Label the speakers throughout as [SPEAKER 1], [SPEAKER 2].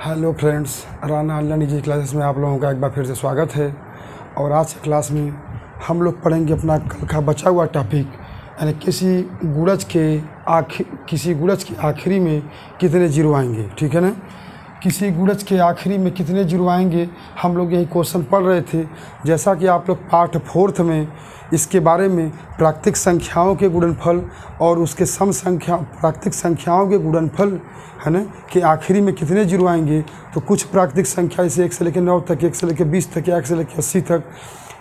[SPEAKER 1] Hello friends, Rana online निजी classes में आप लोगों का एक बार फिर से स्वागत है। और आज की क्लास में हम लोग पढ़ेंगे अपना कल का बचा हुआ टॉपिक, यानी किसी गुणज के आखिरी में कितने जीरो आएंगे। ठीक है ना, किसी गुणज के आखिरी में कितने जीरो आएंगे, हम लोग यही क्वेश्चन पढ़ रहे थे। जैसा कि आप लोग पार्ट 4 में इसके बारे में प्राकृतिक संख्याओं के गुणनफल और उसके प्राकृतिक संख्याओं के गुणनफल है ना कि आखिरी में कितने जीरो आएंगे, तो कुछ प्राकृतिक संख्या जैसे 1 से लेकर 9 तक, 1 से लेकर 20 तक, 1 से लेकर 80 तक,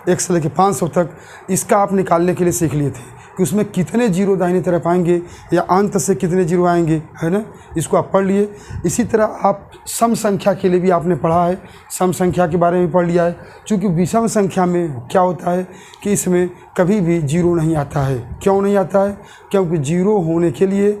[SPEAKER 1] 1 से लेकर 500 तक, इसका आप निकालने के लिए सीख लिए थे कि उसमें कितने जीरो दाहिनी तरफ आएंगे या अंत से कितने जीरो आएंगे, है ना। इसको आप पढ़ लिए। इसी तरह आप सम संख्या के लिए भी आपने पढ़ा है, सम संख्या के बारे में पढ़ लिया है। चूँकि विषम संख्या में क्या होता है कि इसमें कभी भी जीरो नहीं आता है। क्यों नहीं आता है? क्योंकि जीरो होने के लिए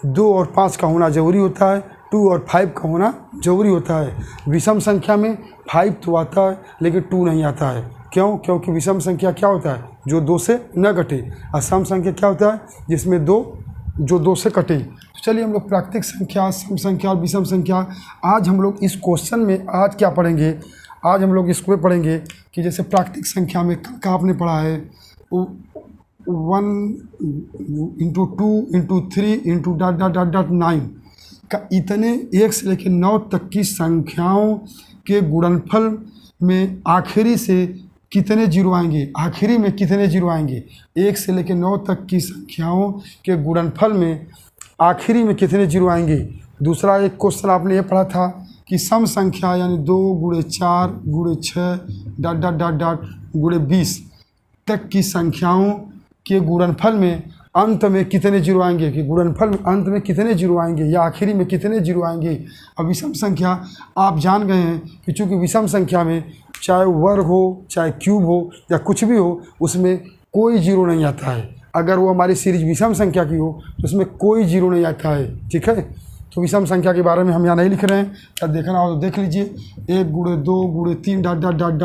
[SPEAKER 1] 2 और 5 का होना ज़रूरी होता है, 2 और 5 का होना ज़रूरी होता है। विषम संख्या में 5 तो आता है लेकिन 2 नहीं आता है। क्यों? क्योंकि विषम संख्या क्या होता है जो 2 से न कटे, और सम संख्या क्या होता है जिसमें 2 से कटे। तो चलिए हम लोग प्राकृतिक संख्या, सम संख्या और विषम संख्या, आज हम लोग इस क्वेश्चन में आज क्या पढ़ेंगे, आज हम लोग इसको पढ़ेंगे कि जैसे प्राकृतिक संख्या में का आपने पढ़ा है 1 × 2 × 3 × ... 9 का इतने 1 से लेकर 9 तक की संख्याओं के गुणनफल में आखिरी से कितने जीरो आएंगे, आखिरी में कितने जीरो आएंगे। 1 से लेकर 9 तक की संख्याओं के गुणनफल में आखिरी में कितने जीरो आएंगे। दूसरा एक क्वेश्चन आपने ये पढ़ा था कि सम संख्या यानी 2 × 4 × 6 ... × 20 तक की संख्याओं के गुणनफल में अंत में कितने जीरो आएंगे, कि गुणनफल में अंत में कितने जीरो आएंगे या आखिरी में कितने जीरो आएंगे। अब विषम संख्या आप जान गए हैं कि चूँकि विषम संख्या में चाहे वर्ग हो, चाहे क्यूब हो या कुछ भी हो, उसमें कोई जीरो नहीं आता है। अगर वो हमारी सीरीज विषम संख्या की हो तो उसमें कोई जीरो नहीं आता है। ठीक है, तो विषम संख्या के बारे में हम यहाँ नहीं लिख रहे हैं, या देखना हो तो देख लीजिए। 1 × 2 × 3 ...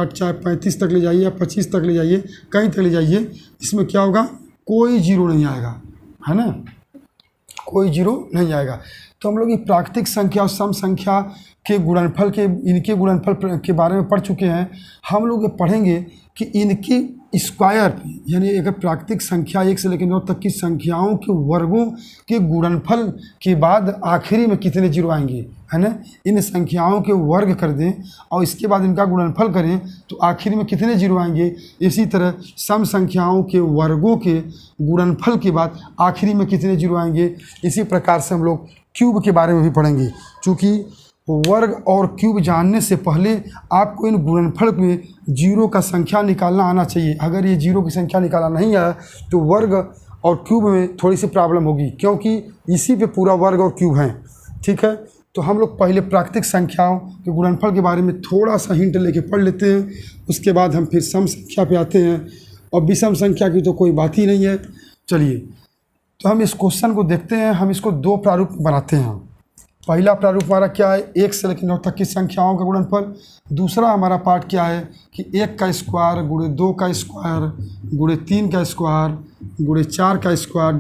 [SPEAKER 1] चाहे 35 तक ले जाइए या 25 तक ले जाइए, कहीं तक ले जाइए, इसमें क्या होगा, कोई जीरो नहीं आएगा, है ना, कोई जीरो नहीं आएगा। तो हम लोग ये प्राकृतिक संख्या और सम संख्या के गुणनफल के इनके गुणनफल के बारे में पढ़ चुके हैं। हम लोग ये पढ़ेंगे कि इनकी स्क्वायर पे, यानी अगर प्राकृतिक संख्या 1 से लेकर 9 तक की संख्याओं के वर्गों के गुणनफल के बाद आखिरी में कितने जीरो आएंगे, है ना। इन संख्याओं के वर्ग कर दें और इसके बाद इनका गुणनफल करें तो आखिरी में कितने जीरो आएंगे। इसी तरह सम संख्याओं के वर्गों के गुणनफल के बाद आखिरी में कितने जीरो आएंगे। इसी प्रकार से हम लोग क्यूब के बारे में भी पढ़ेंगे। चूँकि वर्ग और क्यूब जानने से पहले आपको इन गुणनफल में जीरो का संख्या निकालना आना चाहिए। अगर ये जीरो की संख्या निकालना नहीं आया तो वर्ग और क्यूब में थोड़ी सी प्रॉब्लम होगी, क्योंकि इसी पे पूरा वर्ग और क्यूब हैं। ठीक है, तो हम लोग पहले प्राकृतिक संख्याओं के गुणनफल के बारे में थोड़ा सा हिंट लेके पढ़ लेते हैं, उसके बाद हम फिर सम संख्या पे आते हैं, और विषम संख्या की तो कोई बात ही नहीं है। चलिए, तो हम इस क्वेश्चन को देखते हैं। हम इसको 2 प्रारूप बनाते हैं। पहला प्रारूप हमारा क्या है, 1 से लेकर 9 तक की संख्याओं का गुणनफल। दूसरा हमारा पार्ट क्या है कि 1 का स्क्वायर × 2 का स्क्वायर × 3 का स्क्वायर × 4 का स्क्वायर ...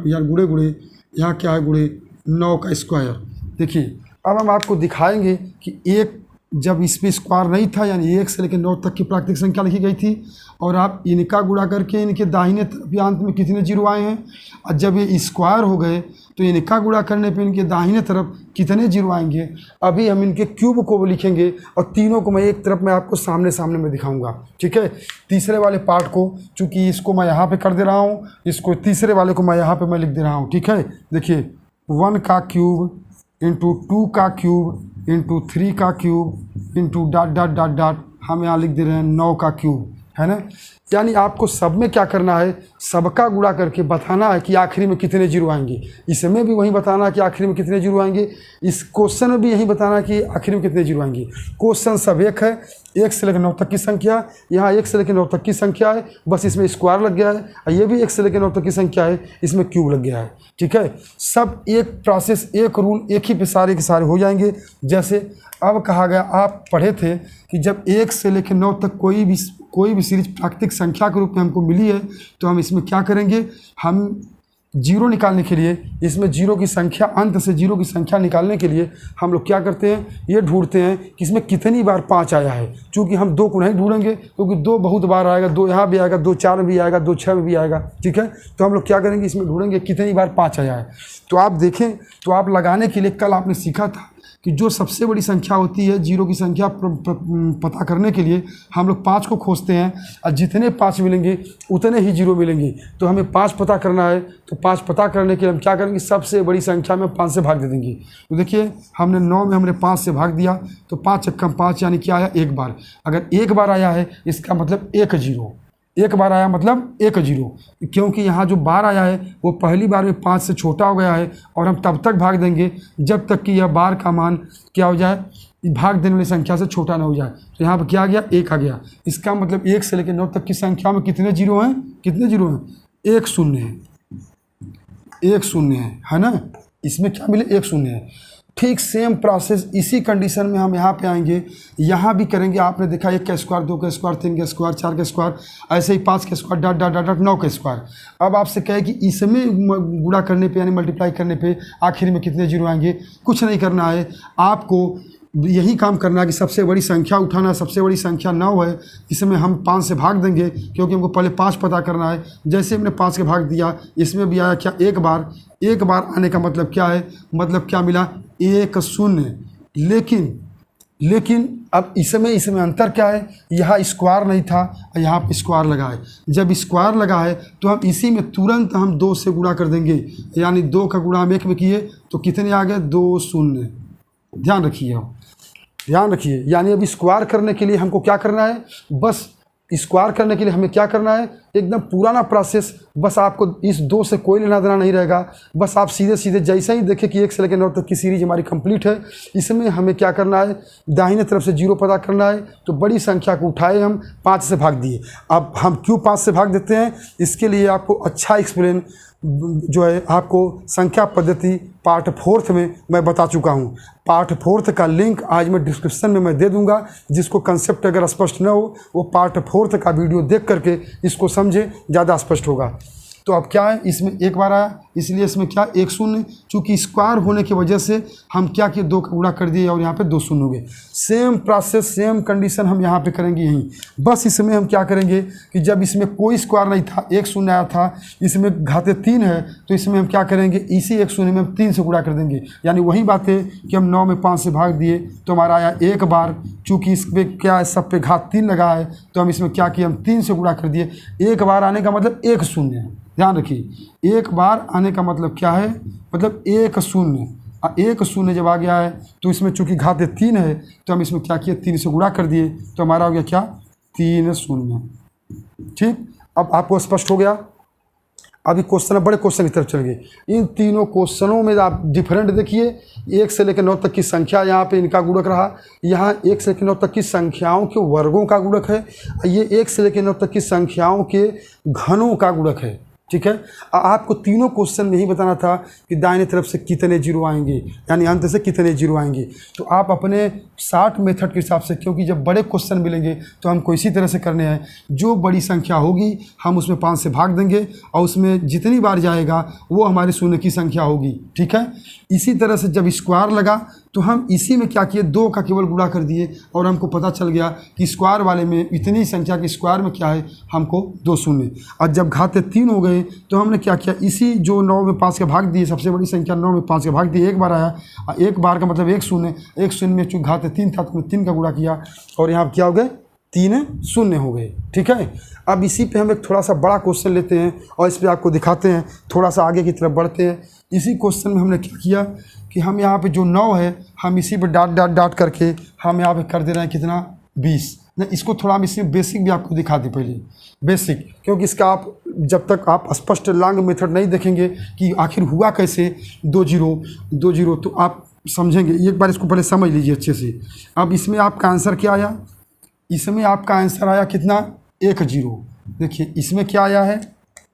[SPEAKER 1] या गुणे यहाँ क्या है × 9 का स्क्वायर। देखिए, अब हम आपको दिखाएंगे कि एक जब इस पर स्क्वायर नहीं था, यानी 1 से लेकर 9 तक की प्राकृतिक संख्या लिखी गई थी, और आप इनका गुणा करके इनके दाहिने तरफ या अंत में कितने जीरो आए हैं। और जब ये स्क्वायर हो गए तो इनका गुणा करने पे इनके दाहिने तरफ कितने जीरो आएंगे। अभी हम इनके क्यूब को लिखेंगे और तीनों को मैं एक तरफ में आपको सामने सामने में दिखाऊंगा। ठीक है, तीसरे वाले पार्ट को, चूँकि इसको मैं यहाँ पर कर दे रहा हूँ, इसको तीसरे वाले को मैं यहाँ पर मैं लिख दे रहा हूँ। ठीक है, देखिए 1 का क्यूब × 2 का क्यूब × 3 का क्यूब .. हम यहाँ लिख दे रहे हैं 9 का क्यूब, है ना। यानी आपको सब में क्या करना है, सबका गुणा करके बताना है कि आखिरी में कितने जीरो आएंगे। इसमें भी वही बताना है कि आखिरी में कितने जीरो आएंगे, इस क्वेश्चन में भी यही बताना है कि आखिरी में कितने जीरो आएंगे। क्वेश्चन सब एक है, 1 से लेकर 9 तक की संख्या, यहाँ 1 से लेकर 9 तक की संख्या है, बस इसमें स्क्वायर लग गया है, और ये भी 1 से लेकर 9 तक की संख्या है, इसमें क्यूब लग गया है। ठीक है, सब एक प्रोसेस, एक रूल, एक ही पे सारे के सारे हो जाएंगे। जैसे अब कहा गया, आप पढ़े थे कि जब 1 से लेकर 9 तक कोई भी सीरीज प्राकृतिक संख्या के रूप में हमको मिली है, तो हम इसमें क्या करेंगे, हम जीरो निकालने के लिए, इसमें जीरो की संख्या, अंत से जीरो की संख्या निकालने के लिए हम लोग क्या करते हैं, ये ढूंढते हैं कि इसमें कितनी बार 5 आया है। चूँकि हम 2 को नहीं ढूंढेंगे क्योंकि 2 बहुत बार आएगा, 2 यहाँ भी आएगा, 2 4 में भी आएगा, 2 6 में भी आएगा, ठीक है। तो हम लोग क्या करेंगे, इसमें ढूंढेंगे कितनी बार 5 आया है। तो आप देखें, तो आप लगाने के लिए कल आपने सीखा था कि जो सबसे बड़ी संख्या होती है, जीरो की संख्या पता करने के लिए हम लोग 5 को खोजते हैं और जितने 5 मिलेंगे उतने ही जीरो मिलेंगे। तो हमें 5 पता करना है, तो 5 पता करने के लिए हम क्या करेंगे, सबसे बड़ी संख्या में 5 से भाग दे देंगे। तो देखिए हमने 9 में हमने 5 से भाग दिया, तो 5 × 5 यानी क्या आया, 1 बार। अगर 1 बार आया है इसका मतलब 1 जीरो, 1 बार आया मतलब 1 जीरो, क्योंकि यहाँ जो बार आया है वो पहली बार में 5 से छोटा हो गया है और हम तब तक भाग देंगे जब तक कि यह बार का मान क्या हो जाए, भाग देने वाली संख्या से छोटा ना हो जाए। तो यहाँ पर क्या आ गया, 1 आ गया। इसका मतलब 1 से लेकर 9 तक की संख्या में कितने जीरो हैं, कितने जीरो हैं, 1 शून्य है, 1 शून्य है ना। इसमें क्या मिले, 1 शून्य है। ठीक सेम प्रोसेस इसी कंडीशन में हम यहाँ पे आएंगे, यहाँ भी करेंगे। आपने देखा 1 का स्क्वायर, 2 का स्क्वायर, 3 का स्क्वायर, 4 का स्क्वायर, ऐसे ही 5 का square, dot dot dot dot 9 का स्क्वायर। अब आपसे कहे कि इसमें गुणा करने पे यानी मल्टीप्लाई करने पे आखिर में कितने जीरो आएंगे, कुछ नहीं करना है आपको, यही काम करना है कि सबसे बड़ी संख्या उठाना है। सबसे बड़ी संख्या 9 है, इसमें हम 5 से भाग देंगे क्योंकि हमको पहले 5 पता करना है। जैसे हमने 5 के भाग दिया, इसमें भी आया क्या, 1 बार। 1 बार आने का मतलब क्या है, मतलब क्या मिला, 1 शून्य। लेकिन अब इसमें अंतर क्या है, यहाँ स्क्वायर नहीं था और यहाँ पर स्क्वायर लगा है। जब स्क्वायर लगा है तो हम इसी में तुरंत हम 2 से गुणा कर देंगे, यानी 2 का गुणा हम 1 में किए तो कितने आ गए, 2 शून्य। ध्यान रखिए, अब ध्यान रखिए, यानी अब स्क्वायर करने के लिए हमको क्या करना है, बस स्क्वायर करने के लिए हमें क्या करना है, एकदम पुराना प्रोसेस। बस आपको इस 2 से कोई लेना देना नहीं रहेगा। बस आप सीधे सीधे जैसे ही देखें कि 1 से लेकर 9 तक की सीरीज हमारी कंप्लीट है, इसमें हमें क्या करना है, दाहिने तरफ से जीरो पता करना है। तो बड़ी संख्या को उठाए हम 5 से भाग दिए। अब हम क्यों 5 से भाग देते हैं, इसके लिए आपको अच्छा एक्सप्लेन जो है आपको संख्या पद्धति पार्ट 4 में मैं बता चुका हूँ। पार्ट 4 का लिंक आज मैं डिस्क्रिप्शन में मैं दे दूंगा। जिसको कंसेप्ट अगर स्पष्ट न हो वो पार्ट 4 का वीडियो देख करके इसको समझे, ज़्यादा स्पष्ट होगा। तो अब क्या है, इसमें 1 बार आया, इसलिए इसमें क्या, 1 शून्य। चूँकि स्क्वायर होने की वजह से हम क्या किए, 2 का गुणा कर दिए और यहाँ पे 2 शून्य हो गए। सेम प्रोसेस, सेम कंडीशन हम यहाँ पे करेंगे यहीं। बस इसमें हम क्या करेंगे कि जब इसमें कोई स्क्वायर नहीं था, 1 शून्य आया था, इसमें घाते 3 है, तो इसमें हम क्या करेंगे, इसी 1 शून्य में हम 3 से गुणा कर देंगे। यानी वही बात है कि हम 9 में 5 से भाग दिए तो हमारा आया 1 बार। चूँकि इस पर क्या है, सब पे घात 3 लगा है, तो हम इसमें क्या किए, हम 3 से गुणा कर दिए। 1 बार आने का मतलब 1 शून्य है। ध्यान रखिए, 1 बार आने का मतलब क्या है, मतलब 1 शून्य। 1 शून्य जब आ गया है तो इसमें चूंकि घात 3 है तो हम इसमें क्या किए, 3 से गुणा कर दिए, तो हमारा हो गया क्या, 3 शून्य। ठीक, अब आपको स्पष्ट हो गया। अभी क्वेश्चन, बड़े क्वेश्चन की तरफ चल गए। इन तीनों क्वेश्चनों में आप डिफरेंट देखिए, 1 से लेकर 9 तक की संख्या, यहाँ पे इनका गुणक रहा। यहाँ 1 से लेकर 9 तक की संख्याओं के वर्गों का गुणक है, ये 1 से लेकर 9 तक की संख्याओं के घनों का गुणक है। ठीक है, आपको तीनों क्वेश्चन में ही बताना था कि दाहिने तरफ से कितने जीरो आएंगे, यानी अंत से कितने जीरो आएंगे। तो आप अपने शार्ट मेथड के हिसाब से, क्योंकि जब बड़े क्वेश्चन मिलेंगे तो हमको इसी तरह से करने हैं। जो बड़ी संख्या होगी हम उसमें 5 से भाग देंगे और उसमें जितनी बार जाएगा वो हमारी शून्य की संख्या होगी। ठीक है, इसी तरह से जब स्क्वायर लगा तो हम इसी में क्या किए, 2 का केवल गुणा कर दिए और हमको पता चल गया कि स्क्वायर वाले में इतनी संख्या के स्क्वायर में क्या है, हमको 2 शून्य। और जब घाते 3 हो गए तो हमने क्या किया, इसी जो 9 में 5 के भाग दिए, सबसे बड़ी संख्या 9 में 5 के भाग दिए, 1 बार आया। 1 बार का मतलब 1 शून्य। 1 शून्य में चूँकि घाते 3 था तो हमने 3 का गुणा किया और यहाँ क्या हो गए, 3 शून्य हो गए। ठीक है, अब इसी पे हम एक थोड़ा सा बड़ा क्वेश्चन लेते हैं और इस पर आपको दिखाते हैं। थोड़ा सा आगे की तरफ बढ़ते हैं। इसी क्वेश्चन में हमने क्या किया कि हम यहाँ पे जो 9 है हम इसी पे डॉट डॉट डॉट करके हम यहाँ पे कर दे रहे हैं कितना, 20। नहीं, इसको थोड़ा हम इसमें बेसिक भी आपको दिखा दें पहले, बेसिक, क्योंकि इसका आप जब तक आप स्पष्ट लॉन्ग मेथड नहीं देखेंगे कि आखिर हुआ कैसे 2 जीरो तो आप समझेंगे। एक बार इसको पहले समझ लीजिए अच्छे से। अब इसमें आपका आंसर क्या आया, इसमें आपका आंसर आया कितना, 1 जीरो। देखिए इसमें क्या आया है,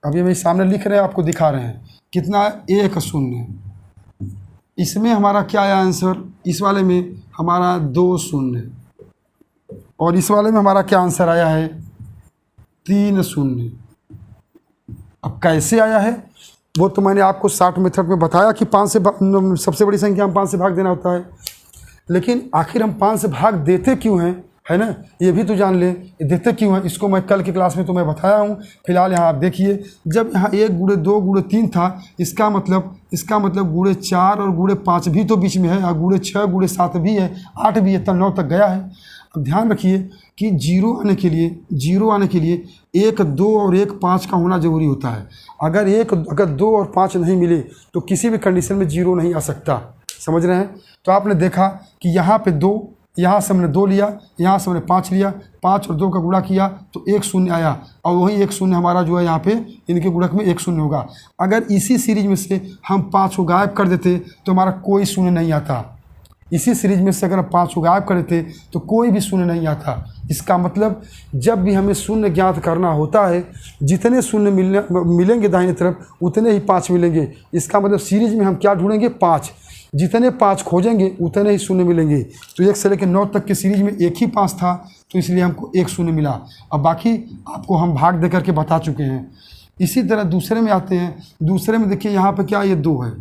[SPEAKER 1] अभी मेरे सामने लिख रहे हैं, आपको दिखा रहे हैं कितना, 1 शून्य। इसमें हमारा क्या आया आंसर, इस वाले में हमारा 2 शून्य और इस वाले में हमारा क्या आंसर आया है, 3 शून्य। अब कैसे आया है, वो तो मैंने आपको शॉर्ट मेथड में बताया कि 5 से सबसे बड़ी संख्या हम 5 से भाग देना होता है। लेकिन आखिर हम 5 से भाग देते क्यों हैं, है ना, ये भी तो जान लें, देते क्यों हैं। इसको मैं कल की क्लास में तो मैं बताया हूँ। फिलहाल यहाँ आप देखिए, जब यहाँ 1 गुणे 2 गुणे 3 था, इसका मतलब गुणे 4 और गुणे 5 भी तो बीच में है, और गुणे 6 गुणे 7 भी है, 8 भी है, तब 9 तक गया है। अब ध्यान रखिए कि जीरो आने के लिए 1 2 और 1 5 का होना ज़रूरी होता है। अगर 2 और 5 नहीं मिले तो किसी भी कंडीशन में जीरो नहीं आ सकता। समझ रहे हैं। तो आपने देखा कि यहाँ पे 2, यहाँ से हमने 2 लिया, यहाँ से हमने 5 लिया, 5 और 2 का गुणा किया तो 1 शून्य आया, और वही 1 शून्य हमारा जो है यहाँ पे इनके गुणक में 1 शून्य होगा। अगर इसी सीरीज में से हम 5 को गायब कर देते तो हमारा कोई शून्य नहीं आता। इसी सीरीज में से अगर हम 5 को गायब कर देते तो कोई भी शून्य नहीं आता। इसका मतलब जब भी हमें शून्य ज्ञात करना होता है, जितने शून्य मिलेंगे दाहिने तरफ उतने ही 5 मिलेंगे। इसका मतलब सीरीज में हम क्या ढूंढेंगे, 5। जितने 5 खोजेंगे उतने ही शून्य मिलेंगे। तो 1 से लेकर 9 तक के सीरीज में एक ही 5 था, तो इसलिए हमको 1 शून्य मिला। अब बाकी आपको हम भाग दे करके बता चुके हैं। इसी तरह दूसरे में आते हैं। दूसरे में देखिए यहाँ पे क्या, ये 2 है।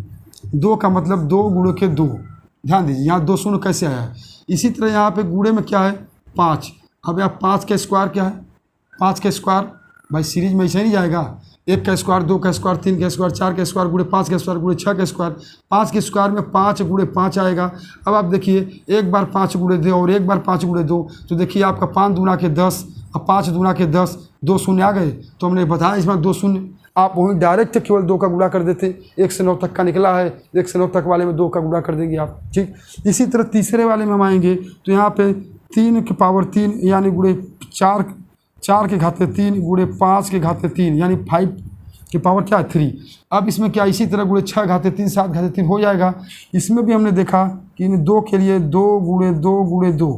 [SPEAKER 1] 2 का मतलब 2 गुणे के 2। ध्यान दीजिए यहाँ 2 शून्य कैसे आया है। इसी तरह यहाँ पे गुणे में क्या है, 5। अब यहाँ 5 का स्क्वायर क्या है, 5 का स्क्वायर भाई सीरीज में ऐसे नहीं जाएगा। 1 का स्क्वायर, 2 का स्क्वायर, 3 का स्क्वायर, 4 का स्क्वायर गुणे 5 का स्क्वायर गुणे 6 का स्क्वायर। 5 के स्क्वायर में 5 गुणे 5 आएगा। अब आप देखिए, एक बार 5 गुणे 2 और एक बार 5 गुणे 2, तो देखिए आपका 5 दूना के 10 और 5 दूना के 10, 2 शून्य आ गए। तो हमने बताया इसमें 2 शून्य। आप वहीं डायरेक्ट केवल 2 का गुणा कर देते। 1 से 9 तक का निकला है, 1 से 9 तक वाले में 2 का गुणा कर देंगे आप। ठीक, इसी तरह तीसरे वाले में हम आएंगे तो यहाँ पे 3 की पावर 3 यानी गुणे 4 के घाते 3 गुणे 5 के घाते 3 यानी 5 की पावर क्या है, 3। अब इसमें क्या, इसी तरह गुणे 6 घाते 3 7 घाते 3 हो जाएगा। इसमें भी हमने देखा कि इन 2 के लिए 2 गुणे 2 गुणे 2।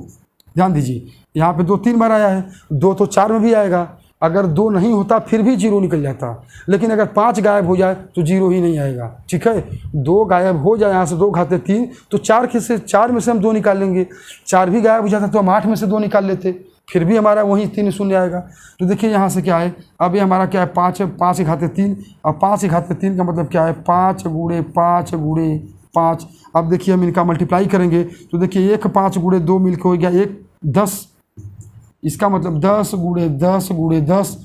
[SPEAKER 1] ध्यान दीजिए यहाँ पे 2 3 बार आया है, 2 तो 4 में भी आएगा। अगर 2 नहीं होता फिर भी 0 निकल जाता, लेकिन अगर 5 गायब हो जाए तो 0 ही नहीं आएगा। ठीक है, 2 गायब हो जाए यहाँ से 2 घाते 3, तो 4 में से हम 2 निकाल लेंगे। 4 भी गायब हो जाता तो हम 8 में से 2 निकाल लेते, फिर भी हमारा वही 3 शून्य आएगा। तो देखिए यहाँ से क्या है, अब ये हमारा क्या है, 5 के घाते 3, और 5 के घाते 3 का मतलब क्या है, 5 गुणे 5 गुणे 5। अब देखिए हम इनका मल्टीप्लाई करेंगे तो देखिए 1 5 गुणे 2 मिलकर हो गया 1 10। इसका मतलब 10 गुणे 10 गुणे 10,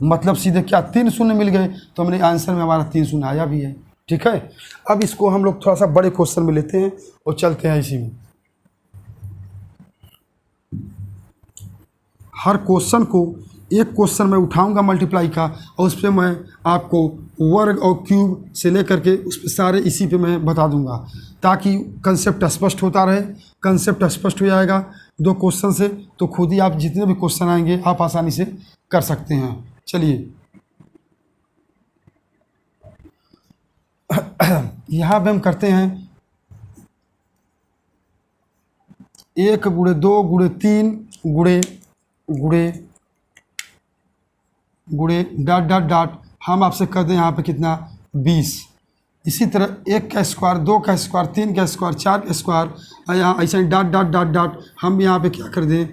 [SPEAKER 1] मतलब सीधे क्या 3 शून्य मिल गए। तो हमने आंसर में हमारा 3 शून्य आया भी है। ठीक है, अब इसको हम लोग थोड़ा सा बड़े क्वेश्चन में लेते हैं और चलते हैं इसी में। हर क्वेश्चन को एक क्वेश्चन मैं उठाऊंगा मल्टीप्लाई का, और उस पर मैं आपको वर्ग और क्यूब से लेकर के उस पर सारे इसी पे मैं बता दूंगा, ताकि कंसेप्ट स्पष्ट होता रहे। कंसेप्ट स्पष्ट हो जाएगा 2 क्वेश्चन से, तो खुद ही आप जितने भी क्वेश्चन आएंगे आप आसानी से कर सकते हैं। चलिए यहाँ पे हम करते हैं 1 गुणे 2 गुणे 3 गुणे डॉट डॉट डॉट, हम आपसे कर दें यहाँ पे कितना 20। इसी तरह 1 का स्क्वायर, 2 का स्क्वायर, 3 का स्क्वायर, 4 का स्क्वायर, यहाँ ऐसे डॉट डॉट डॉट डॉट हम यहाँ पे क्या कर दें,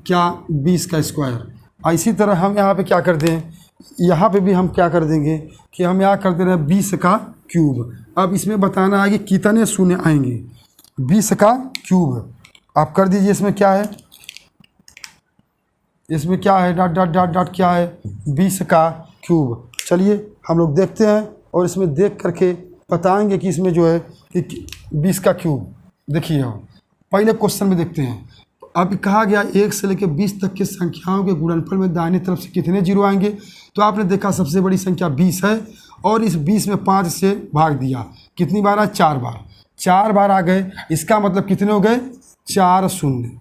[SPEAKER 1] क्या 20 का स्क्वायर। इसी तरह हम यहाँ पे क्या कर दें, यहाँ पे भी हम क्या कर देंगे कि हम यहाँ कर दे रहे हैं 20 का क्यूब। अब इसमें बताना है कि कितने शून्य आएंगे। 20 का क्यूब आप कर दीजिए। इसमें क्या है, इसमें क्या है, डॉट डॉट डॉट डॉट क्या है, 20 का क्यूब। चलिए हम लोग देखते हैं और इसमें देख करके बताएंगे कि इसमें जो है कि 20 का क्यूब। देखिए पहले क्वेश्चन में देखते हैं। अब कहा गया 1 से लेकर 20 तक की संख्याओं के गुणनफल में दाहिने तरफ से कितने जीरो आएंगे। तो आपने देखा सबसे बड़ी संख्या 20 है, और इस 20 में 5 से भाग दिया। कितनी बार आए, 4 बार। 4 बार आ गए, इसका मतलब कितने हो गए, 4 शून्य।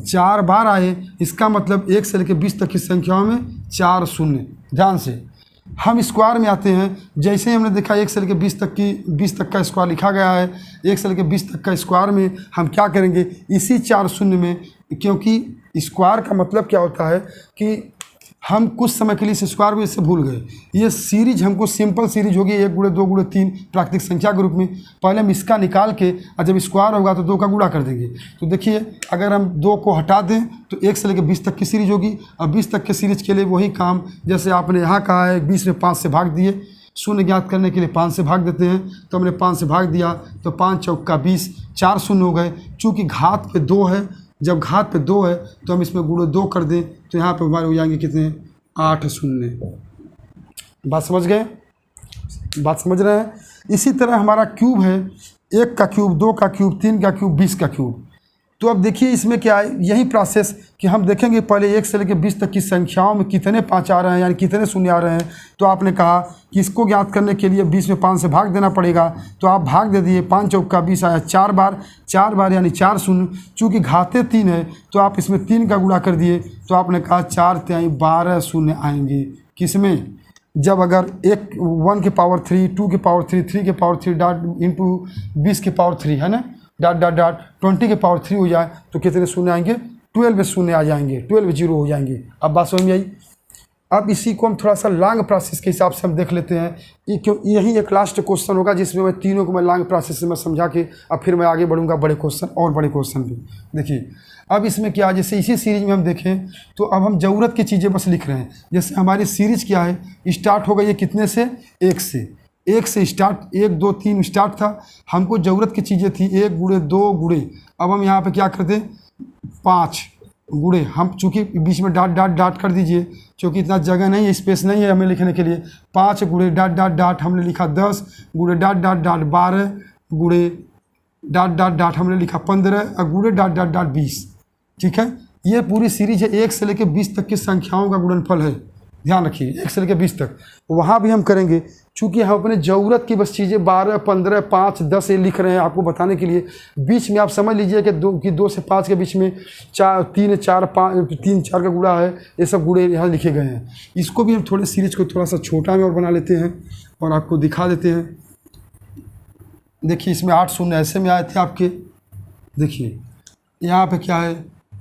[SPEAKER 1] 4 बार आए, इसका मतलब 1 से लेकर 20 तक की संख्याओं में 4 शून्य। ध्यान से हम स्क्वायर में आते हैं। जैसे ही हमने देखा 1 से लेकर 20 तक का स्क्वायर लिखा गया है, 1 से लेकर 20 तक का स्क्वायर में हम क्या करेंगे, इसी 4 शून्य में, क्योंकि स्क्वायर का मतलब क्या होता है कि हम कुछ समय के लिए इस स्क्वायर को इससे भूल गए। ये सीरीज हमको सिंपल सीरीज होगी 1 गुणे 2 गुणे 3 प्राकृतिक संख्या के रूप में। पहले हम इसका निकाल के, और जब स्क्वायर होगा तो 2 का गुणा कर देंगे। तो देखिए अगर हम 2 को हटा दें तो 1 से लेकर 20 तक की सीरीज होगी। और 20 तक के सीरीज के लिए वही काम जैसे आपने यहाँ कहा है, 20 में 5 से भाग दिए। शून्य ज्ञात करने के लिए 5 से भाग देते हैं। तो हमने 5 से भाग दिया तो 5 चौका 20, 4 शून्य हो गए। चूँकि घात पे 2 है, जब घात पे 2 है तो हम इसमें गुणे 2 कर दें तो यहाँ पे हमारे हो जाएंगे कितने, 8 शून्य। बात समझ गए, बात समझ रहे हैं। इसी तरह हमारा क्यूब है, 1 का क्यूब, 2 का क्यूब, 3 का क्यूब, 20 का क्यूब। तो अब देखिए इसमें क्या है, यही प्रोसेस कि हम देखेंगे पहले 1 से लेकर 20 तक की संख्याओं में कितने 5 आ रहे हैं, यानी कितने शून्य आ रहे हैं। तो आपने कहा कि इसको ज्ञात करने के लिए 20 में 5 से भाग देना पड़ेगा। तो आप भाग दे दिए, 5 चौका 20 आया 4 बार यानी 4 शून्य। चूँकि घाते 3 है तो आप इसमें 3 का गुणा कर दिए तो आपने कहा 4 तिहाई 12 शून्य आएंगे। किसमें, जब अगर 1 की पावर 3, 2 की पावर 3, 3 की पावर 3 डॉट इंटू 20 की पावर 3 है ना, डॉट डॉट डॉट 20 की पावर 3 हो जाए तो कितने शून्य आएंगे, 12 शून्य आ जाएंगे, 12 जीरो हो जाएंगे। अब बात समझ में आई। अब इसी को हम थोड़ा सा लॉन्ग प्रोसेस के हिसाब से हम देख लेते हैं। यही एक लास्ट क्वेश्चन होगा जिसमें मैं तीनों को मैं लॉन्ग प्रोसेस से मैं समझा के अब फिर मैं आगे बढ़ूंगा बड़े क्वेश्चन और बड़े क्वेश्चन भी। देखिए अब इसमें क्या, जैसे इसी सीरीज में हम देखें तो अब हम ज़रूरत की चीज़ें बस लिख रहे हैं। जैसे हमारी सीरीज क्या है, स्टार्ट हो गई है कितने से, 1 से स्टार्ट, 1 2 3 स्टार्ट था। हमको ज़रूरत की चीज़ें थी 1 गुणे 2 गुणे, अब हम यहाँ पे क्या करते हैं 5 गुणे, हम चूँकि बीच में डॉट डॉट डॉट कर दीजिए क्योंकि इतना जगह नहीं है, स्पेस नहीं है हमें लिखने के लिए। 5 गुणे डॉट डॉट डॉट हमने लिखा 10 गुणे डॉट डॉट डॉट 12 गुणे डॉट डॉट डॉट हमने लिखा 15 और गुणे डॉट डॉट डॉट 20। ठीक है, ये पूरी सीरीज है 1 से लेकर 20 तक की संख्याओं का गुणनफल है। ध्यान रखिए 1 से लेकर 20 तक वहाँ भी हम करेंगे। चूँकि हम अपने ज़रूरत की बस चीज़ें 12, 15, 5, 10 ये लिख रहे हैं आपको बताने के लिए। बीच में आप समझ लीजिए कि 2 से 5 के बीच में 3, 4, 5, 3, 4 का गुणा है, ये सब गुणे यहाँ लिखे गए हैं। इसको भी हम थोड़े सीरीज को थोड़ा सा छोटा में और बना लेते हैं और आपको दिखा देते हैं। देखिए इसमें 8 शून्य ऐसे में आए थे आपके। देखिए यहाँ पे क्या है,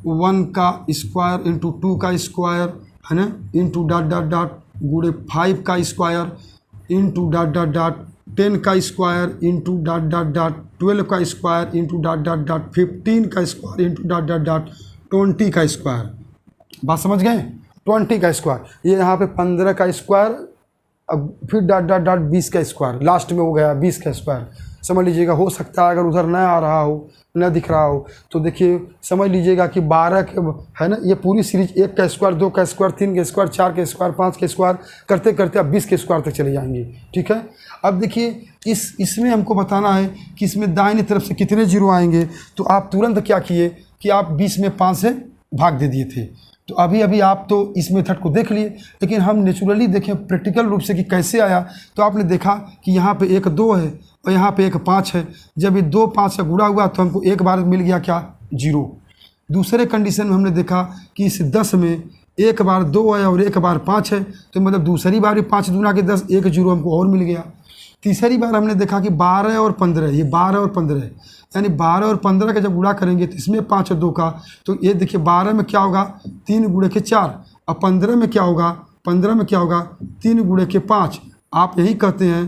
[SPEAKER 1] 1 का स्क्वायर इंटू 2 का स्क्वायर है ना, इंटू डॉट डॉट डॉट गुणे 5 का square into dot dot dot 10 का square into dot dot dot 12 का square into dot dot dot 15 का square into dot dot dot 20 का स्क्वायर। बात समझ गए, 20 का स्क्वायर, ये यहाँ पे 15 का स्क्वायर, अब फिर डॉट डॉट डॉट 20 का स्क्वायर, लास्ट में हो गया 20 का स्क्वायर। समझ लीजिएगा, हो सकता है अगर उधर न आ रहा हो, न दिख रहा हो तो देखिए समझ लीजिएगा कि 12 के है ना, ये पूरी सीरीज 1 का स्क्वायर, 2 का स्क्वायर, 3 का स्क्वायर, 4 का स्क्वायर, 5 का स्क्वायर करते करते अब 20 के स्क्वायर तक चले जाएंगे। ठीक है, अब देखिए इसमें हमको बताना है कि इसमें दाहिनी तरफ से कितने जीरो आएंगे। तो आप तुरंत क्या किए कि आप 20 में 5 से भाग दे दिए थे। तो अभी आप तो इस मेथड को देख लिए, लेकिन हम नेचुरली देखें प्रैक्टिकल रूप से कि कैसे आया। तो आपने देखा कि यहाँ पे 1 2 है और यहाँ पे 1 5 है। जब ये 2 5 से गुणा हुआ तो हमको एक बार मिल गया क्या, 0। दूसरे कंडीशन में हमने देखा कि इस 10 में 1 बार 2 है और 1 बार 5 है, तो मतलब दूसरी बार भी 5 दूना के 10, 1 0 हमको और मिल गया। तीसरी बार हमने देखा कि 12 और 15, ये 12 और 15 है, यानी 12 और 15 का जब गुणा करेंगे तो इसमें 5 और 2 का, तो ये देखिए 12 में क्या होगा 3 गुणे के 4 और 15 में क्या होगा 3 गुणे के 5। आप यही कहते हैं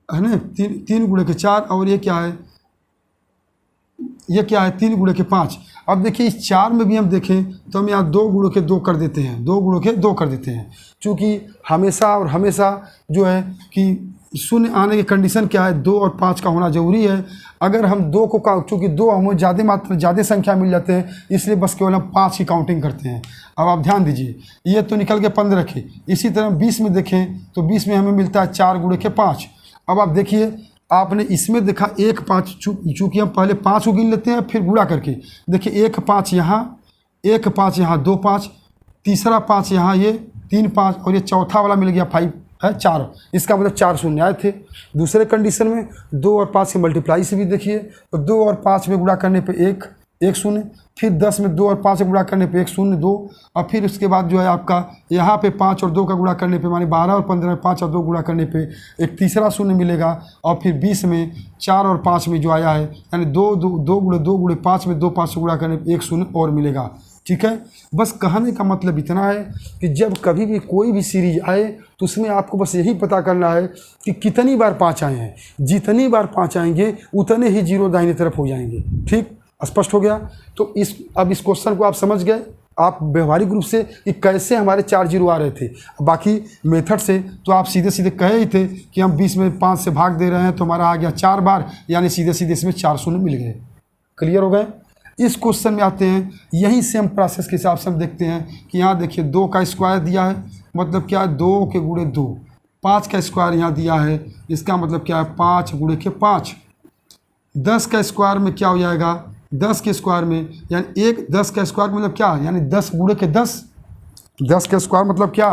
[SPEAKER 1] है ना, 3 गुणे के 4 और ये क्या है 3 गुणे के 5। अब देखिए इस 4 में भी हम देखें तो हम यहाँ 2 गुणे के 2 कर देते हैं, 2 गुणे के 2 कर देते हैं। चूँकि हमेशा और हमेशा जो है कि शून्य आने की कंडीशन क्या है, 2 और 5 का होना जरूरी है। अगर हम 2 को चूँकि 2 हमें ज़्यादा संख्या मिल जाते हैं, इसलिए बस केवल हम 5 की काउंटिंग करते हैं। अब आप ध्यान दीजिए, ये तो निकल के 15 के। इसी तरह 20 में देखें तो 20 में हमें मिलता है 4 गुणे के 5। अब आप देखिए आपने इसमें देखा 1 5, चूँकि हम पहले 5 को गिन लेते हैं फिर गुणा करके। देखिए 1 5 यहाँ, 1 5 यहाँ, 2 5, तीसरा 5 यहाँ, ये 3 5 और ये चौथा वाला मिल गया 5 है 4। इसका मतलब 4 शून्य आए थे। दूसरे कंडीशन में 2 और 5 के मल्टीप्लाई से भी देखिए तो 2 और 5 में गुणा करने पे 1 शून्य, फिर 10 में 2 और 5 से गुणा करने पे 1 शून्य 2, और फिर उसके बाद जो है आपका यहाँ पे 5 और 2 का गुणा करने पे मानी 12 और 15 में 5 और 2 गुणा करने पे एक तीसरा शून्य मिलेगा। और फिर 20 में 4 और 5 में जो आया है यानी 2 गुणे 5 में 2 5 से गुणा करने पे 1 शून्य और मिलेगा। ठीक है, बस कहने का मतलब इतना है कि जब कभी भी कोई भी सीरीज आए तो उसमें आपको बस यही पता करना है कि कितनी बार 5 आए हैं। जितनी बार 5 आएंगे उतने ही जीरो दाहिनी तरफ हो जाएंगे। ठीक, स्पष्ट हो गया। तो अब इस क्वेश्चन को आप समझ गए। आप व्यवहारिक रूप से कि कैसे हमारे 4 जीरो आ रहे थे। बाकी मेथड से तो आप सीधे सीधे कहे ही थे कि हम 20 में 5 से भाग दे रहे हैं तो हमारा आ गया 4 बार, यानी सीधे सीधे इसमें 4 शून्य मिल गए। क्लियर हो गए। इस क्वेश्चन में आते हैं, यही सेम प्रोसेस के हिसाब से हम देखते हैं कि यहाँ देखिए 2 का स्क्वायर दिया है, मतलब क्या है 2 के गुणे 2। 5 का स्क्वायर यहाँ दिया है, इसका मतलब क्या है 5 गुणे के 5। 10 का स्क्वायर में क्या हो जाएगा, 10 के स्क्वायर में यानी 10 का स्क्वायर मतलब क्या, यानी 10 गुणे के 10। 10 का स्क्वायर मतलब क्या,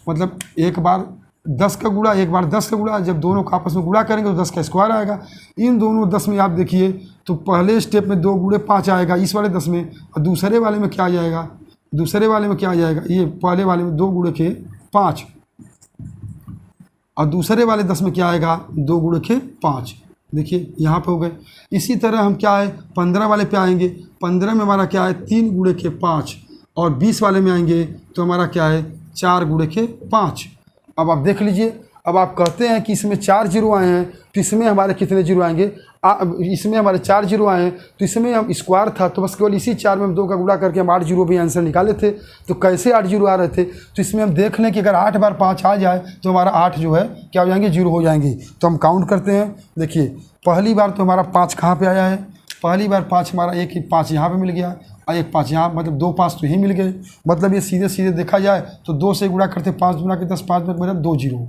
[SPEAKER 1] मतलब एक बार 10 का गुणा, एक बार 10 का गुणा। जब दोनों का आपस में गुणा करेंगे तो 10 का स्क्वायर आएगा। इन दोनों 10 में आप देखिए तो पहले स्टेप में 2 गुणे 5 आएगा इस वाले 10 में, और दूसरे वाले में क्या आ जाएगा, दूसरे वाले में क्या आ जाएगा, ये पहले वाले में 2 गुणे के 5, और दूसरे वाले 10 में क्या आएगा 2 गुणे के 5। देखिए यहाँ पे हो गए। इसी तरह हम क्या है 15 वाले पे आएंगे। 15 में हमारा क्या है 3 गुणे के 5, और 20 वाले में आएंगे तो हमारा क्या है 4 गुणे के 5। अब आप देख लीजिए, अब आप कहते हैं कि इसमें 4 जीरो आए हैं तो इसमें हमारे कितने जीरो आएंगे, इसमें हमारे 4 जीरो आए हैं तो इसमें हम स्क्वायर था तो बस केवल इसी 4 में हम 2 का गुणा करके हम 8 जीरो भी आंसर निकाले थे। तो कैसे 8 जीरो आ रहे थे, तो इसमें हम देख लें कि अगर 8 बार 5 आ जाए तो हमारा 8 जो है क्या हो जाएंगे, जीरो हो जाएंगे। तो हम काउंट करते हैं। देखिए पहली बार तो हमारा 5 कहाँ पर आया है, पहली बार 5 हमारा एक ही 5 यहाँ पर मिल गया और एक 5 यहाँ, मतलब 2 5 तो यही मिल गए। मतलब ये सीधे सीधे देखा जाए तो 2 से गुणा करते 5 गुणा के 10, 5 में मतलब 2 जीरो।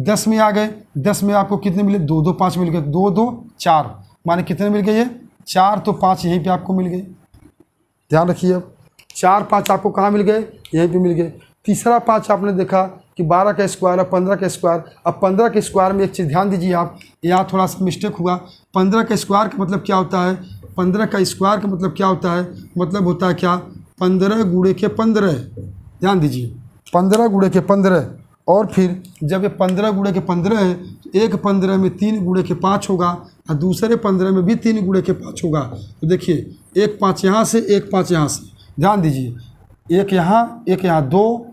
[SPEAKER 1] 10 में आ गए, 10 में आपको कितने मिले, 2 2 5 मिल गए, 2 2 4, माने कितने मिल गए ये 4, तो 5 यहीं पे आपको मिल गए। ध्यान रखिए, अब 4 5 आपको कहाँ मिल गए, यहीं पे मिल गए। तीसरा 5 आपने देखा कि 12 का स्क्वायर और 15 का स्क्वायर। अब 15 के स्क्वायर में एक चीज़ ध्यान दीजिए आप, यहाँ थोड़ा सा मिस्टेक हुआ। 15 का स्क्वायर का मतलब क्या होता है, 15 का स्क्वायर का मतलब क्या होता है, मतलब होता है क्या 15 गुणे के 15। ध्यान दीजिए 15 गुणे के 15, और फिर जब ये 15 गुणे के 15 है तो एक 15 में 3 गुणे के 5 होगा और दूसरे 15 में भी 3 गुणे के 5 होगा। तो देखिए एक 5 यहाँ से, एक 5 यहाँ से। ध्यान दीजिए एक यहाँ 2,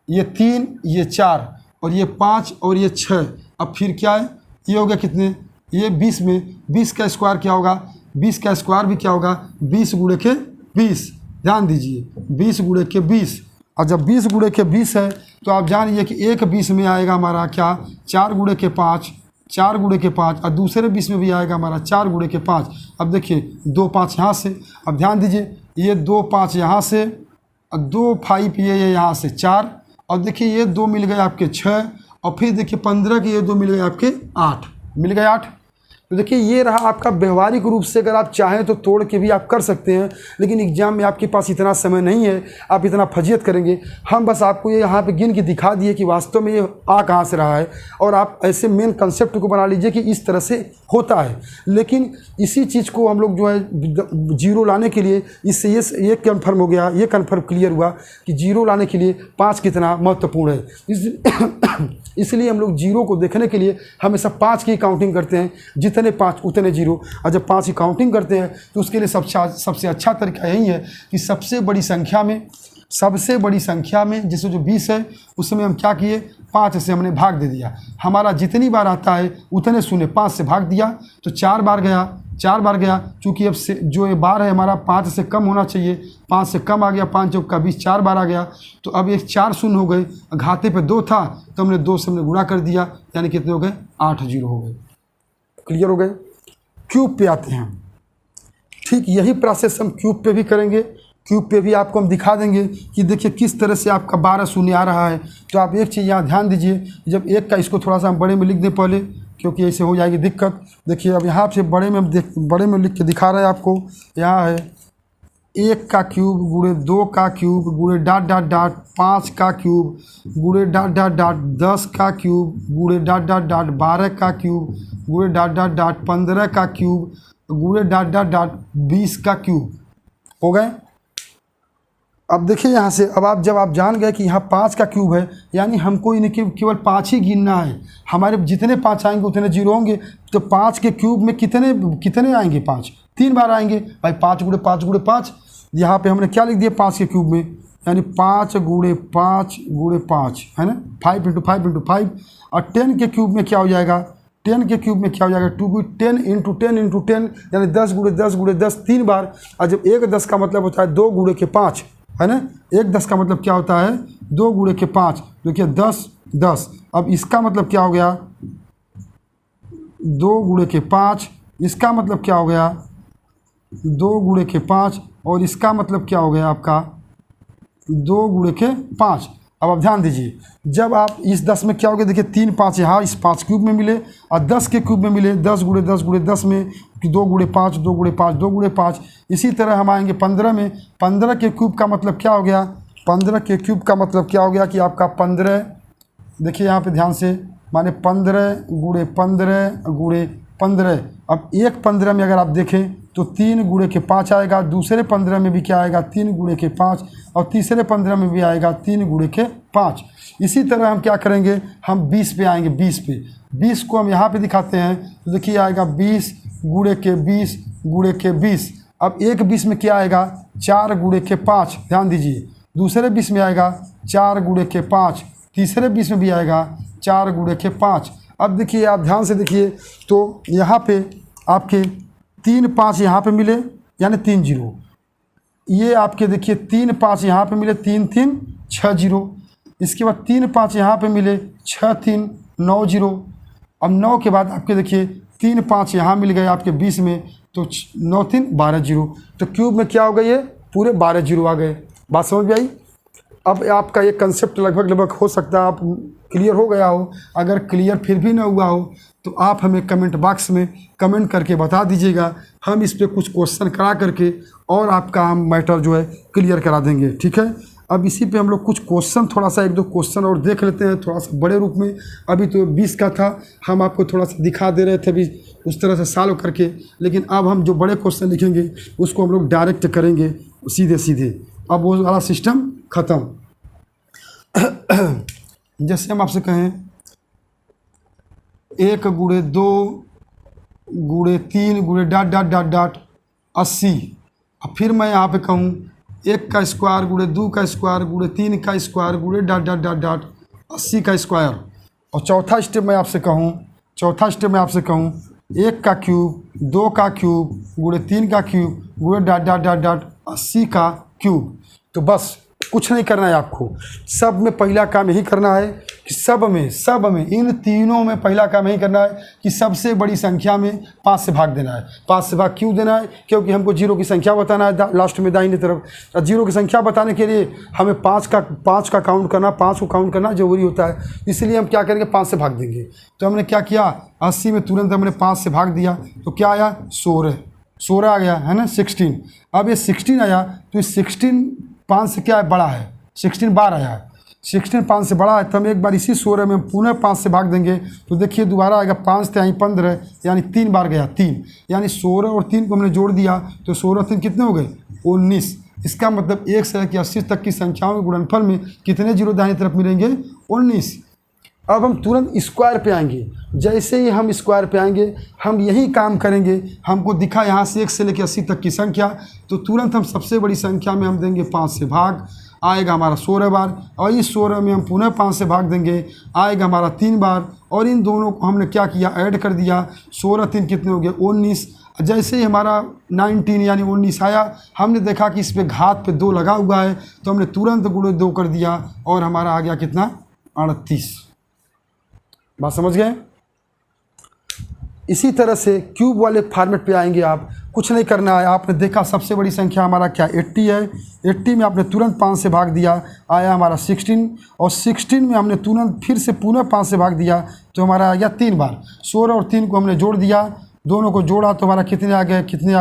[SPEAKER 1] ये 3, ये 4, और ये 5 और ये 6। अब फिर क्या है, ये हो गया कितने, ये 20 में 20 का स्क्वायर क्या होगा, 20 का स्क्वायर भी क्या होगा 20 गुणे के 20। ध्यान दीजिए 20 गुणे के 20, और जब 20 गुणे के 20 है तो आप जानिए कि एक 20 में आएगा हमारा क्या 4 गुणे के 5, 4 गुणे के 5, और दूसरे 20 में भी आएगा हमारा 4 गुणे के 5। अब देखिए 2 5 यहाँ से, अब ध्यान दीजिए ये 2 5 यहाँ से, और 2 5 ये यहाँ से 4, और देखिए ये 2 मिल गए आपके 6, और फिर देखिए 15 के ये 2 मिल गए आपके 8, मिल गए 8। तो देखिए ये रहा आपका व्यवहारिक रूप से, अगर आप चाहें तो तोड़ के भी आप कर सकते हैं, लेकिन एग्जाम में आपके पास इतना समय नहीं है, आप इतना फजियत करेंगे। हम बस आपको ये यहाँ पे गिन के दिखा दिए कि वास्तव में ये आ कहाँ से रहा है, और आप ऐसे मेन कंसेप्ट को बना लीजिए कि इस तरह से होता है। लेकिन इसी चीज़ को हम लोग जो है जीरो लाने के लिए, इससे ये कन्फर्म हो गया, ये कन्फर्म क्लियर हुआ कि जीरो लाने के लिए 5 कितना महत्वपूर्ण है। इसलिए हम लोग जीरो को देखने के लिए हमेशा 5 की काउंटिंग करते हैं, जितने 5 उतने जीरो। और जब 5 की काउंटिंग करते हैं तो उसके लिए सबसे अच्छा तरीका यही है कि सबसे बड़ी संख्या में जैसे जो 20 है उसमें हम क्या किए, 5 से हमने भाग दे दिया। हमारा जितनी बार आता है उतने शून्य 5 से भाग दिया तो 4 बार गया। चूँकि अब से जो ये बार है हमारा 5 से कम होना चाहिए, 5 से कम आ गया, 5 चौका 20, 4 बार आ गया। तो अब ये 4 शून्य हो गए, घाते पे 2 था तो हमने 2 से हमने गुणा कर दिया, यानी कितने हो गए 8 जीरो हो गए। क्लियर हो गए। क्यूब पे आते हैं हम। ठीक यही प्रोसेस हम क्यूब पे भी करेंगे। क्यूब पे भी आपको हम दिखा देंगे कि देखिए किस तरह से आपका 12 शून्य आ रहा है। तो आप एक चीज़ यहाँ ध्यान दीजिए, जब एक का इसको थोड़ा सा हम बड़े में लिख दें पहले, क्योंकि ऐसे हो जाएगी दिक्कत। देखिए अब यहाँ से बड़े में लिख के दिखा रहे हैं आपको। यहाँ है 1 का क्यूब गुणे 2 का क्यूब गुणे डॉट डॉट डॉट 5 का क्यूब गुणे डॉट डॉट डॉट 10 का क्यूब गुणे डॉट डॉट डॉट 12 का क्यूब गुणे डॉट डॉट डॉट 15 का क्यूब गुणे डॉट डॉट डॉट 20 का क्यूब हो गए। अब देखिए यहाँ से, अब जब आप जान गए कि यहाँ 5 का क्यूब है, यानी हमको इन्हें केवल 5 ही गिनना है। हमारे जितने 5 आएंगे उतने जीरो होंगे। तो 5 के क्यूब में कितने आएंगे, 5 3 बार आएंगे भाई। 5 गुणे 5 गुणे 5, यहाँ पे हमने क्या लिख दिया 5 के क्यूब में, यानी 5 गुणे 5 गुणे 5 है ना, 5 × 5 × 5। और 10 के क्यूब में क्या हो जाएगा, 10 के क्यूब में क्या हो जाएगा 2 10 × 10 × 10, यानी 10 गुणे 10 गुणे 10 3 बार। और जब एक 10 का मतलब होता है 2 गुणे के 5, है ना। 1 10 का मतलब क्या होता है, 2 गुणे के 5, देखिए 10 10। अब इसका मतलब क्या हो गया, 2 गुणे के 5, इसका मतलब क्या हो गया 2 गुणे के 5, और इसका मतलब क्या हो गया आपका 2 गुणे के 5। अब आप ध्यान दीजिए, जब आप इस 10 में क्या हो गया, देखिए 3 5 यहाँ इस 5 क्यूब में मिले और 10 के क्यूब में मिले, 10 गुणे 10 गुणे 10 में 2 गुणे 5 2 गुणे 5 2 गुणे 5। इसी तरह हम आएंगे 15 में, 15 के क्यूब का मतलब क्या हो गया, 15 के क्यूब का मतलब क्या हो गया कि आपका 15, देखिए यहाँ पे ध्यान से, माने 15 गुणे 15 गुणे 15। अब एक 15 में अगर आप देखें तो 3 गुणे के 5 आएगा, दूसरे 15 में भी क्या आएगा 3 गुणे के 5, और तीसरे 15 में भी आएगा 3 गुणे के 5। इसी तरह हम क्या करेंगे, हम 20 पे आएंगे, 20 पे, 20 को हम यहाँ पे दिखाते हैं तो देखिए आएगा 20 गुणे के 20 गुणे के 20। अब एक 20 में क्या आएगा 4 गुणे के 5, ध्यान दीजिए, दूसरे 20 में आएगा 4 गुणे के 5, तीसरे 20 में भी आएगा 4 गुणे के 5। अब देखिए आप ध्यान से देखिए तो यहाँ पे आपके 3 5 यहाँ पे मिले यानी 3 0, ये आपके देखिए 3 5 यहाँ पे मिले 3 3 6 0, इसके बाद 3 5 यहाँ पे मिले 6 3 9 0। अब 9 के बाद आपके देखिए 3 5 यहाँ मिल गए आपके 20 में, तो 9 3 12 0, तो क्यूब में क्या हो गई है पूरे 12 0 आ गए। बात समझ में आई। अब आपका ये कंसेप्ट लगभग हो सकता है आप क्लियर हो गया हो। अगर क्लियर फिर भी ना हुआ हो तो आप हमें कमेंट बॉक्स में कमेंट करके बता दीजिएगा, हम इस पे कुछ क्वेश्चन करा करके और आपका हम मैटर जो है क्लियर करा देंगे, ठीक है। अब इसी पे हम लोग कुछ क्वेश्चन, थोड़ा सा 1 2 क्वेश्चन और देख लेते हैं, थोड़ा सा बड़े रूप में। अभी तो 20 का था, हम आपको थोड़ा सा दिखा दे रहे थे अभी उस तरह से सॉल्व करके, लेकिन अब हम जो बड़े क्वेश्चन लिखेंगे उसको हम लोग डायरेक्ट करेंगे सीधे सीधे। अब वो वाला सिस्टम ख़त्म। जैसे हम आपसे कहें 1 गुणे 2 गुणे 3 गुणे डॉट डॉट डॉट डॉट 80। अब फिर मैं यहाँ पे कहूँ 1 का स्क्वायर गुणे 2 का स्क्वायर गुणे 3 का स्क्वायर गुणे डॉट डॉट डॉट डॉट 80 का स्क्वायर। और चौथा स्टेप मैं आपसे कहूँ 1 का क्यूब 2 का क्यूब गुणे 3 का क्यूब गुणे डॉट डॉट डॉट डॉट 80 का क्यूब। तो बस कुछ नहीं करना है आपको, सब में पहला काम यही करना है कि सब में इन तीनों में पहला काम यही करना है कि सबसे बड़ी संख्या में 5 से भाग देना है। 5 से भाग क्यों देना है, क्योंकि हमको जीरो की संख्या बताना है लास्ट में दाहिने तरफ। और जीरो की संख्या बताने के लिए हमें 5 का काउंट करना, 5 को काउंट करना जरूरी होता है, इसलिए हम क्या करेंगे 5 से भाग देंगे। तो हमने क्या किया 80 में तुरंत हमने 5 से भाग दिया तो क्या आया 16 आ गया है ना 16। अब ये 16 आया तो इस 16 5 से क्या है बड़ा है, 16 बार आया है, 16 5 से बड़ा है, तो हम एक बार इसी 16 में पुनः 5 से भाग देंगे तो देखिए दोबारा आएगा 5 से 15 यानी 3 बार गया 3, यानी 16 और 3 को हमने जोड़ दिया तो 16 3 कितने हो गए 19। इसका मतलब 1 से लेकर 80 तक की संख्याओं के गुणनफल में कितने जीरो दाहिनी तरफ मिलेंगे 19। अब हम तुरंत स्क्वायर पे आएंगे, जैसे ही हम स्क्वायर पे आएंगे हम यही काम करेंगे। हमको दिखा यहाँ से 1 से लेकर 80 तक की संख्या, तो तुरंत हम सबसे बड़ी संख्या में हम देंगे 5 से भाग, आएगा हमारा 16 बार, और इस 16 में हम पुनः 5 से भाग देंगे, आएगा हमारा 3 बार, और इन दोनों को हमने क्या किया ऐड कर दिया, 16 3 कितने हो गए 19। जैसे ही हमारा 19 यानी 19 आया, हमने देखा कि इस पर घात पे 2 लगा हुआ है तो हमने तुरंत गुणे 2 कर दिया और हमारा आ गया कितना 38। बात समझ गए। इसी तरह से क्यूब वाले फॉर्मेट पे आएंगे आप, कुछ नहीं करना है। आपने देखा सबसे बड़ी संख्या हमारा क्या 80 है, 80 में आपने तुरंत 5 से भाग दिया, आया हमारा 16, और 16 में हमने तुरंत फिर से पुनः 5 से भाग दिया तो हमारा आ गया 3 बार। 16 और 3 को हमने जोड़ दिया, दोनों को जोड़ा तो हमारा कितने आ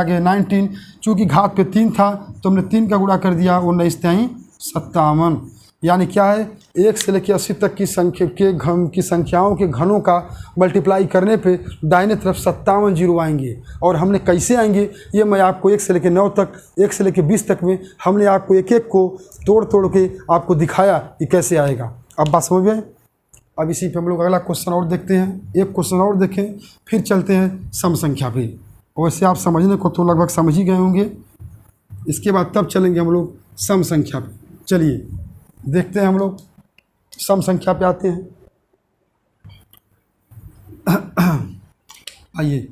[SPEAKER 1] गए 19। चूँकि घात पे 3 था तो हमने 3 का गुणा कर दिया, 19 3 57, यानी क्या है 1 से लेकर 80 तक की संख्याओं के घनों का मल्टीप्लाई करने पे दाहिने तरफ 57 जीरो आएंगे। और हमने कैसे आएंगे ये मैं आपको 1 से लेकर 9 तक, 1 से लेकर 20 तक में हमने आपको एक एक को तोड़ के आपको दिखाया कि कैसे आएगा। अब बात समझ में। अब इसी पे हम लोग अगला क्वेश्चन और देखते हैं, एक क्वेश्चन और देखें फिर चलते हैं सम संख्या पे। वैसे आप समझने को तो लगभग समझ ही गए होंगे, इसके बाद तब चलेंगे हम लोग सम संख्या पे। चलिए देखते हैं हम लोग सम संख्या पे आते हैं। आइए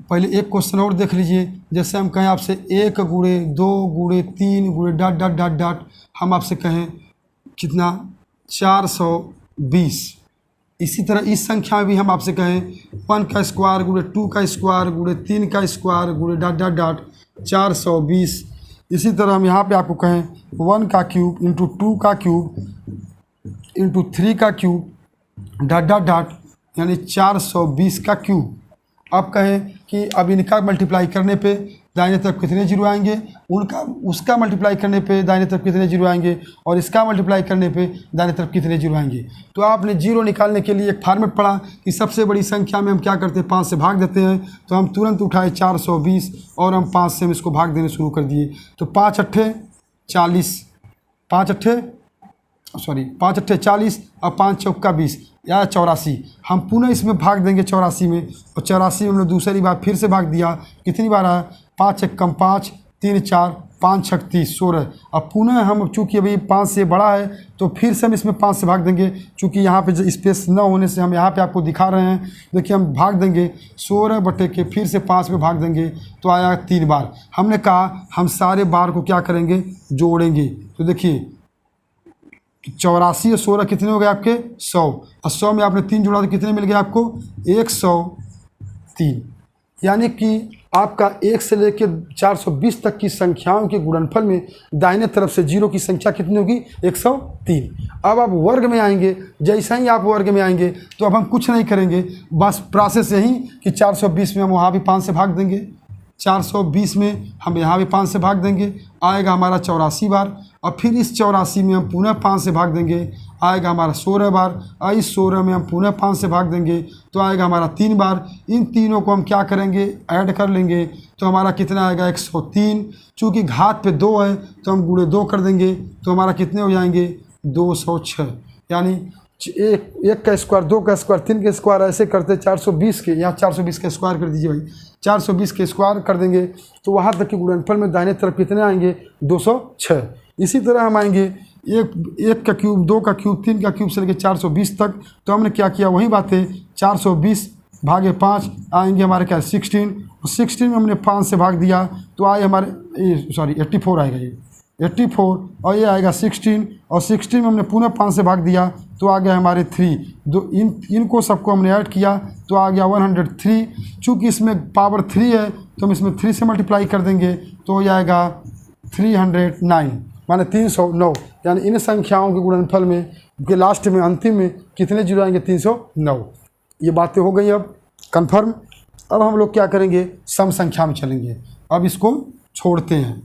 [SPEAKER 1] पहले एक क्वेश्चन और देख लीजिए। जैसे हम कहें आपसे 1 गुणे 2 गुणे 3 गुणे डॉट डॉट डॉट डॉट, हम आपसे कहें कितना 420। इसी तरह इस संख्या में भी हम आपसे कहें 1 का स्क्वायर गुणे 2 का स्क्वायर गुणे 3 का स्क्वायर गुणे डॉट डॉट डॉट 420। इसी तरह हम यहाँ पे आपको कहें 1 का क्यूब इंटू 2 का क्यूब इंटू 3 का क्यूब डॉट डॉट डॉट यानी 420 का क्यूब। अब कहें कि अब इनका मल्टीप्लाई करने पे दाहिने तरफ कितने जीरो आएंगे, उनका उसका मल्टीप्लाई करने पे दाहिने तरफ कितने जीरो आएंगे, और इसका मल्टीप्लाई करने पे दाहिने तरफ कितने जीरो आएंगे। तो आपने जीरो निकालने के लिए एक फार्मेट पढ़ा कि सबसे बड़ी संख्या में हम क्या करते हैं 5 से भाग देते हैं। तो हम तुरंत उठाए 420 और हम 5 से हम इसको भाग देने शुरू कर दिए। तो 5 अट्ठे 40, 5 अट्ठे 40 और 5 चौका 20 या 84। हम पुनः इसमें भाग देंगे 84 में, और 84 में हमने दूसरी बार फिर से भाग दिया। कितनी बार आया 5 एक कम 5 3 4 5 6 30 16। अब पुनः हम चूँकि अभी 5 से बड़ा है तो फिर से हम इसमें 5 से भाग देंगे। चूँकि यहाँ पे स्पेस न होने से हम यहाँ पे आपको दिखा रहे हैं। देखिए हम भाग देंगे 16 बटे के फिर से 5 में भाग देंगे तो आया 3 बार। हमने कहा हम सारे बार को क्या करेंगे जोड़ेंगे। तो देखिए 84 और 16 कितने हो गए आपके 100, और 100 में आपने 3 जोड़ा तो कितने मिल गए आपको 103। यानी कि आपका 1 से लेकर 420 तक की संख्याओं के गुणनफल में दाहिने तरफ से जीरो की संख्या कितनी होगी 103। अब आप वर्ग में आएंगे, जैसा ही आप वर्ग में आएंगे तो अब हम कुछ नहीं करेंगे, बस प्रोसेस यही कि 420 में हम वहाँ भी 5 से भाग देंगे, 420 में हम यहाँ भी 5 से भाग देंगे, आएगा हमारा 84 बार। और फिर इस 84 में हम पुनः 5 से भाग देंगे, आएगा हमारा 16 बार। और इस 16 में हम पुनः 5 से भाग देंगे तो आएगा हमारा 3 बार। इन तीनों को हम क्या करेंगे ऐड कर लेंगे तो हमारा कितना आएगा 103। चूँकि घात पे 2 है तो हम गुणे 2 कर देंगे तो हमारा कितने हो जाएंगे 206। यानी एक का स्क्वायर 2 का स्क्वायर 3 के स्क्वायर ऐसे करते 420 के, यहाँ 420 का स्क्वायर कर दीजिए भाई, 420 के स्क्वायर कर देंगे तो वहाँ तक के गुणनफल में दाहिने तरफ कितने आएंगे 206। इसी तरह हम आएंगे एक का क्यूब 2 का क्यूब 3 का क्यूब से लेकर 420 तक। तो हमने क्या किया वही बात है, 420 भागे 5 आएंगे हमारे क्या 16, और 16 में हमने 5 से भाग दिया तो आए हमारे 84 आएगा, ये 84, और ये आएगा 16, और 16 में हमने पुनः 5 से भाग दिया तो आ गया हमारे 3। दो इनको सबको हमने ऐड किया तो आ गया 103। चूँकि इसमें पावर 3 है तो हम इसमें 3 से मल्टीप्लाई कर देंगे तो हो जाएगा 309, माने 309। यानी इन संख्याओं के गुणनफल में के लास्ट में अंतिम में कितने जीरो आएंगे 309। ये बातें हो गई अब कंफर्म। अब हम लोग क्या करेंगे सम संख्या में चलेंगे। अब इसको छोड़ते हैं,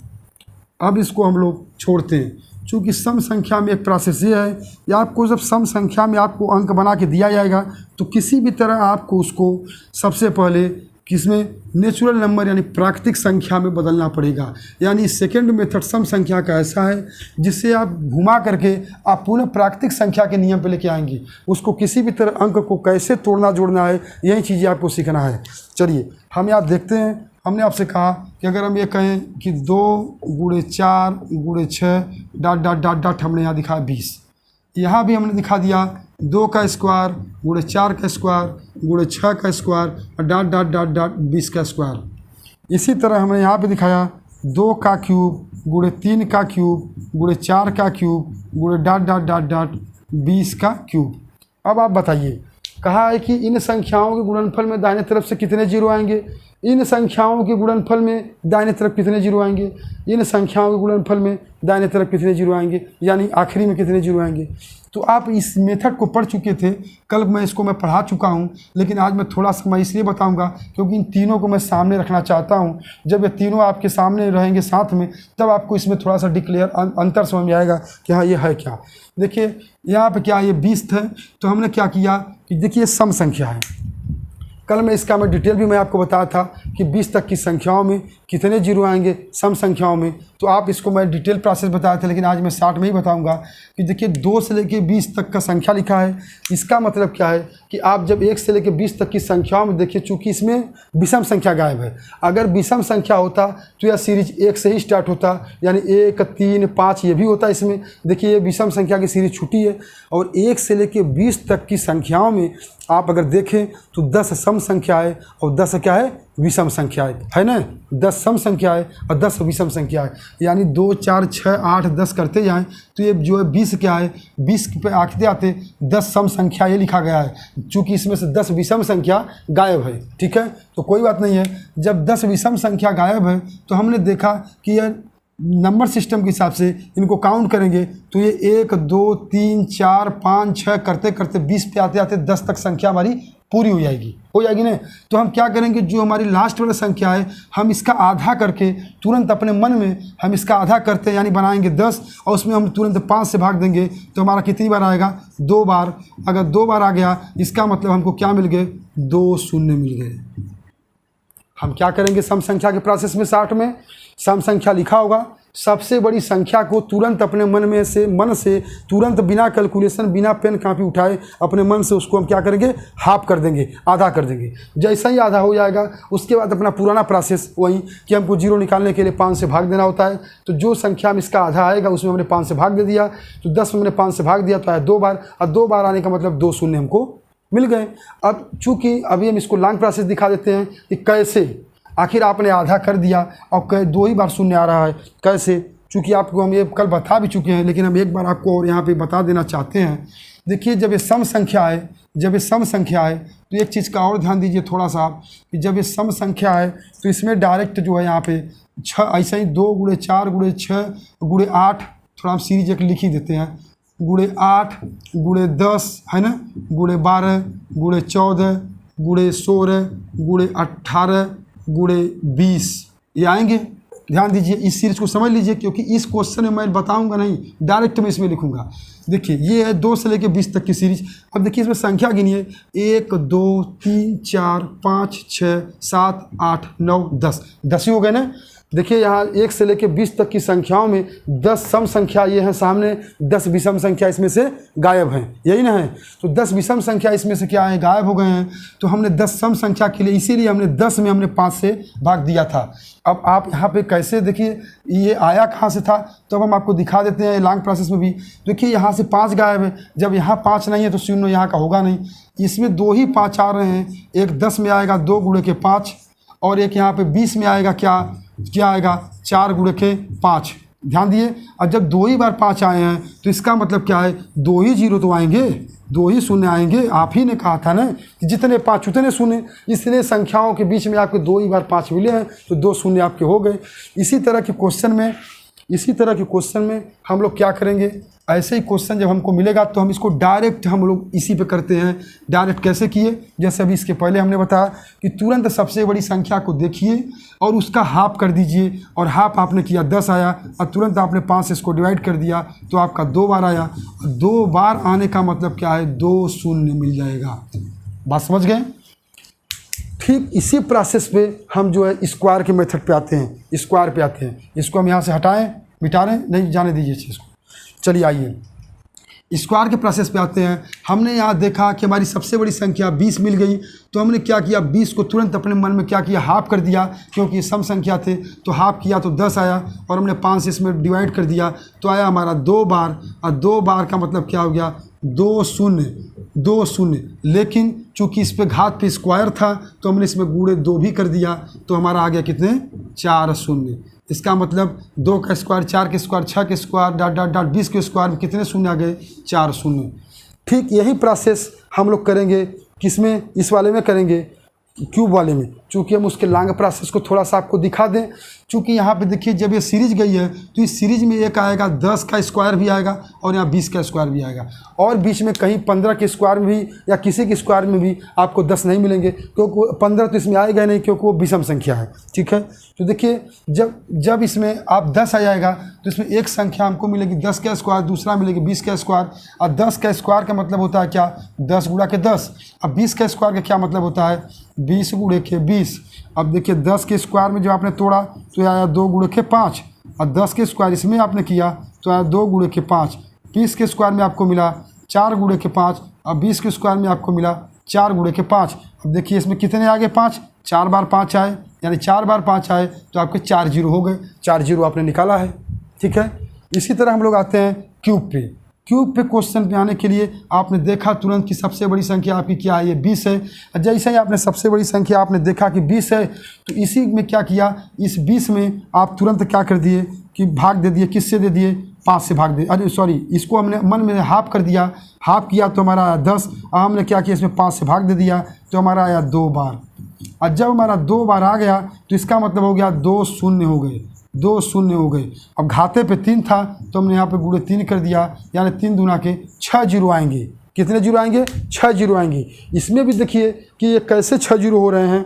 [SPEAKER 1] अब इसको हम लोग छोड़ते हैं। चूँकि सम संख्या में एक प्रोसेस ये है कि आपको जब सम संख्या में आपको अंक बना के दिया जाएगा तो किसी भी तरह आपको उसको सबसे पहले किसमें नेचुरल नंबर यानी प्राकृतिक संख्या में बदलना पड़ेगा। यानी सेकंड मेथड सम संख्या का ऐसा है जिससे आप घुमा करके आप पुनः प्राकृतिक संख्या के नियम पे लेके आएंगे। उसको किसी भी तरह अंक को कैसे तोड़ना जोड़ना है यही चीज़ें आपको सीखना है। चलिए हम यहाँ देखते हैं। हमने आपसे कहा कि अगर हम ये कहें कि 2 गुणे 4 गुणे 6 डॉट डॉट डॉट डॉट हमने यहाँ दिखाया 20। यहाँ भी हमने दिखा दिया 2 का स्क्वायर गुणे 4 का स्क्वायर गुणे 6 का स्क्वायर और डॉट डॉट डॉट डॉट 20 का स्क्वायर। इसी तरह हमने यहाँ पे दिखाया 2 का क्यूब गुणे 3 का क्यूब गुणे 4 का क्यूब गुणे डॉट डॉट डॉट डॉट 20 का क्यूब। अब आप बताइए, कहा है कि इन संख्याओं के गुणनफल में दाहिने तरफ से कितने जीरो आएंगे, इन संख्याओं के गुणनफल में दाहिने तरफ कितने जीरो आएंगे, इन संख्याओं के गुणनफल में दाहिने तरफ कितने जीरो आएंगे, यानी आखिरी में कितने जीरो आएंगे। तो आप इस मेथड को पढ़ चुके थे, कल मैं पढ़ा चुका हूं, लेकिन आज मैं थोड़ा सा मैं इसलिए बताऊंगा क्योंकि इन तीनों को मैं सामने रखना चाहता हूं। जब ये तीनों आपके सामने रहेंगे साथ में तब आपको इसमें थोड़ा सा डिक्लेयर अंतर समझ में आएगा कि हाँ ये है क्या। देखिए यहाँ पे क्या ये 20 थे तो हमने क्या किया कि देखिए सम संख्या है। कल मैं डिटेल भी मैं आपको बताया था कि 20 तक की संख्याओं में कितने जीरो आएंगे सम संख्याओं में। तो आप इसको मैं डिटेल प्रोसेस बताया था, लेकिन आज मैं शॉर्ट में ही बताऊंगा कि देखिए 2 से लेकर 20 तक का संख्या लिखा है। इसका मतलब क्या है कि आप जब 1 से लेकर 20 तक की संख्याओं में देखिए, चूँकि इसमें विषम संख्या गायब है। अगर विषम संख्या होता तो यह सीरीज 1 से ही स्टार्ट होता, यानी 1 3 5 ये भी होता। इसमें देखिए ये विषम संख्या की सीरीज छुट्टी है। और 1 से लेकर 20 तक की संख्याओं में आप अगर देखें तो 10 सम संख्या है और 10 क्या है, विषम संख्या है ना। 10 सम संख्या है और 10 विषम संख्या है, यानी 2 4 6 8 10 करते जाएं तो ये जो है 20 क्या है, 20 पे आखते आते 10 सम संख्या ये लिखा गया है, चूँकि इसमें से 10 विषम संख्या गायब है। ठीक है, तो कोई बात नहीं है। जब 10 विषम संख्या गायब है तो हमने देखा कि यह नंबर सिस्टम के हिसाब से इनको काउंट करेंगे तो ये 1 2 3 4 5 6 करते करते 20 पे आते आते 10 तक संख्या हमारी पूरी हो जाएगी ना। तो हम क्या करेंगे, जो हमारी लास्ट वाला संख्या है हम इसका आधा करके तुरंत अपने मन में हम इसका आधा करते हैं, यानी बनाएंगे 10 और उसमें हम तुरंत 5 से भाग देंगे तो हमारा कितनी बार आएगा, 2 बार। अगर 2 बार आ गया इसका मतलब हमको क्या मिल गए, 2 शून्य मिल गए। हम क्या करेंगे, सम संख्या के प्रोसेस में 60 में सम संख्या लिखा होगा, सबसे बड़ी संख्या को तुरंत अपने मन से तुरंत बिना कैलकुलेशन बिना पेन कापी उठाए अपने मन से उसको हम क्या करेंगे, हाफ कर देंगे, आधा कर देंगे। जैसा ही आधा हो जाएगा उसके बाद अपना पुराना प्रोसेस वही कि हमको 0 निकालने के लिए 5 से भाग देना होता है। तो जो संख्या में इसका आधा आएगा उसमें हमने 5 से भाग दे दिया, तो 10 में हमने 5 से भाग दिया तो आया 2 बार, और 2 बार आने का मतलब 2 शून्य हमको मिल गए। अब चूँकि अभी हम इसको लॉन्ग प्रोसेस दिखा देते हैं कि कैसे आखिर आपने आधा कर दिया और 2 ही बार शून्य आ रहा है, कैसे। चूँकि आपको हम ये कल बता भी चुके हैं लेकिन हम एक बार आपको और यहाँ पे बता देना चाहते हैं। देखिए जब ये सम संख्या है, तो एक चीज़ का और ध्यान दीजिए थोड़ा सा कि जब ये सम संख्या है तो इसमें डायरेक्ट जो है यहाँ पे 6 ऐसा ही 2 गुणे 4 गुणे 6 गुणे 8, थोड़ा हम सीरीज एक लिख ही देते हैं, गुणे 8 गुणे 10 है ना, गुणे 12 गुणे 14 गुणे 16 गुणे 18 गुणे 20 ये आएंगे। ध्यान दीजिए, इस सीरीज को समझ लीजिए क्योंकि इस क्वेश्चन में मैं बताऊंगा नहीं, डायरेक्ट मैं इसमें लिखूंगा। देखिए ये है 2 से लेकर 20 तक की सीरीज। अब देखिए इसमें संख्या गिनिए, 1 2 3 4 5 6 7 8 9 10, 10 ही हो गए ना। देखिए यहाँ 1 से लेकर 20 तक की संख्याओं में 10 सम संख्या ये हैं सामने, 10 विषम संख्या इसमें से गायब हैं, यही ना है। तो 10 विषम संख्या इसमें से क्या है, गायब हो गए हैं। तो हमने 10 सम संख्या के लिए इसीलिए हमने 10 में हमने 5 से भाग दिया था। अब आप यहाँ पे कैसे देखिए ये आया कहाँ से था, तो अब हम आपको दिखा देते हैं लॉन्ग प्रोसेस में भी। देखिए यहाँ से 5 गायब है, जब यहाँ 5 नहीं है तो शून्य यहाँ का होगा नहीं, इसमें 2 ही 5 आ रहे हैं। एक 10 में आएगा 2 गुणे के 5 और एक यहाँ पे 20 में आएगा क्या आएगा, 4 गुणे के 5। ध्यान दिए, और जब 2 ही बार 5 आए हैं तो इसका मतलब क्या है, 2 ही 0 तो आएंगे, 2 ही शून्य आएंगे। आप ही ने कहा था ना कि जितने 5 उतने शून्य, इसलिए संख्याओं के बीच में आपके 2 ही बार 5 मिले हैं तो 2 शून्य आपके हो गए। इसी तरह के क्वेश्चन में हम लोग क्या करेंगे, ऐसे ही क्वेश्चन जब हमको मिलेगा तो हम इसको डायरेक्ट हम लोग इसी पे करते हैं। डायरेक्ट कैसे किए, जैसे अभी इसके पहले हमने बताया कि तुरंत सबसे बड़ी संख्या को देखिए और उसका हाफ कर दीजिए, और हाफ आपने किया 10 आया और तुरंत आपने 5 से इसको डिवाइड कर दिया तो आपका 2 बार आया। 2 बार आने का मतलब क्या है, 2 शून्य मिल जाएगा। बात समझ गए। ठीक इसी प्रोसेस पे हम जो है स्क्वायर के मेथड पे आते हैं, इसको हम यहाँ से हटाएं, मिटा रहे नहीं, जाने दीजिए इस चीज़ को। चलिए आइए स्क्वायर के प्रोसेस पे आते हैं। हमने यहाँ देखा कि हमारी सबसे बड़ी संख्या 20 मिल गई, तो हमने क्या किया, 20 को तुरंत अपने मन में क्या किया, हाफ कर दिया, क्योंकि ये सम संख्या थे तो हाफ किया तो 10 आया, और हमने 5 से इसमें डिवाइड कर दिया तो आया हमारा 2 बार, और 2 बार का मतलब क्या हो गया, 2 शून्य। लेकिन चूंकि इस पे घात पे स्क्वायर था तो हमने इसमें गुणे 2 भी कर दिया तो हमारा आ गया कितने, 4 शून्य। इसका मतलब 2 का स्क्वायर, 4 के स्क्वायर, 6 के स्क्वायर, डॉट डॉट डॉट 20 के स्क्वायर में कितने शून्य आ गए, 4 शून्य। ठीक यही प्रोसेस हम लोग करेंगे किसमें, इस वाले में करेंगे, क्यूब वाले में। चूँकि हम उसके लॉन्ग प्रोसेस को थोड़ा सा आपको दिखा दें, चूँकि यहाँ पे देखिए जब ये सीरीज गई है तो इस सीरीज में एक आएगा 10 का स्क्वायर भी आएगा और यहाँ 20 का स्क्वायर भी आएगा, और बीच में कहीं 15 के स्क्वायर में भी या किसी के स्क्वायर में भी आपको 10 नहीं मिलेंगे, क्योंकि 15 तो इसमें आएगा नहीं क्योंकि वो विषम संख्या है। ठीक है, तो देखिए जब इसमें आप 10 आ जाएगा तो इसमें एक संख्या हमको मिलेगी 10 का स्क्वायर, दूसरा मिलेगी 20 का स्क्वायर, और 10 का स्क्वायर का मतलब होता है क्या, 10 गुणा के 10। अब 20 का स्क्वायर का क्या मतलब होता है, 20 गुणे के 20। अब देखिए 10 के स्क्वायर में जो आपने तोड़ा तो आया 2 गुणे के 5, और 10 के स्क्वायर इसमें आपने किया तो आया 2 गुणे के 5। 20 के स्क्वायर में आपको मिला 4 गुणे के 5, और 20 के स्क्वायर में आपको मिला 4 गुणे के 5। अब देखिए इसमें कितने आ गए, 5, 4 बार 5 आए, यानी 4 बार 5 आए तो आपके 4 जीरो हो गए, 4 जीरो आपने निकाला है। ठीक है, इसी तरह हम लोग आते हैं क्यूब पे। क्यूब पे क्वेश्चन पे आने के लिए आपने देखा तुरंत कि सबसे बड़ी संख्या आपकी क्या है, ये 20 है। जैसे ही आपने सबसे बड़ी संख्या आपने देखा कि 20 है, तो इसी में क्या किया, इस 20 में आप तुरंत क्या कर दिए कि भाग दे दिए। किससे दे दिए, 5 से भाग दे, अरे सॉरी, इसको हमने मन में हाफ कर दिया, हाफ किया तो हमारा आया 10। हमने क्या किया, इसमें 5 से भाग दे दिया तो हमारा आया 2 बार। और जब हमारा 2 बार आ गया तो इसका मतलब हो गया 2 शून्य हो गए, 2 शून्य हो गए। अब घाते पे 3 था तो हमने यहाँ पे गुणे 3 कर दिया, यानी 3 दूना के 6 जीरो आएंगे। कितने जीरो आएंगे, 6 जीरो आएंगे। इसमें भी देखिए कि ये कैसे 6 जीरो हो रहे हैं,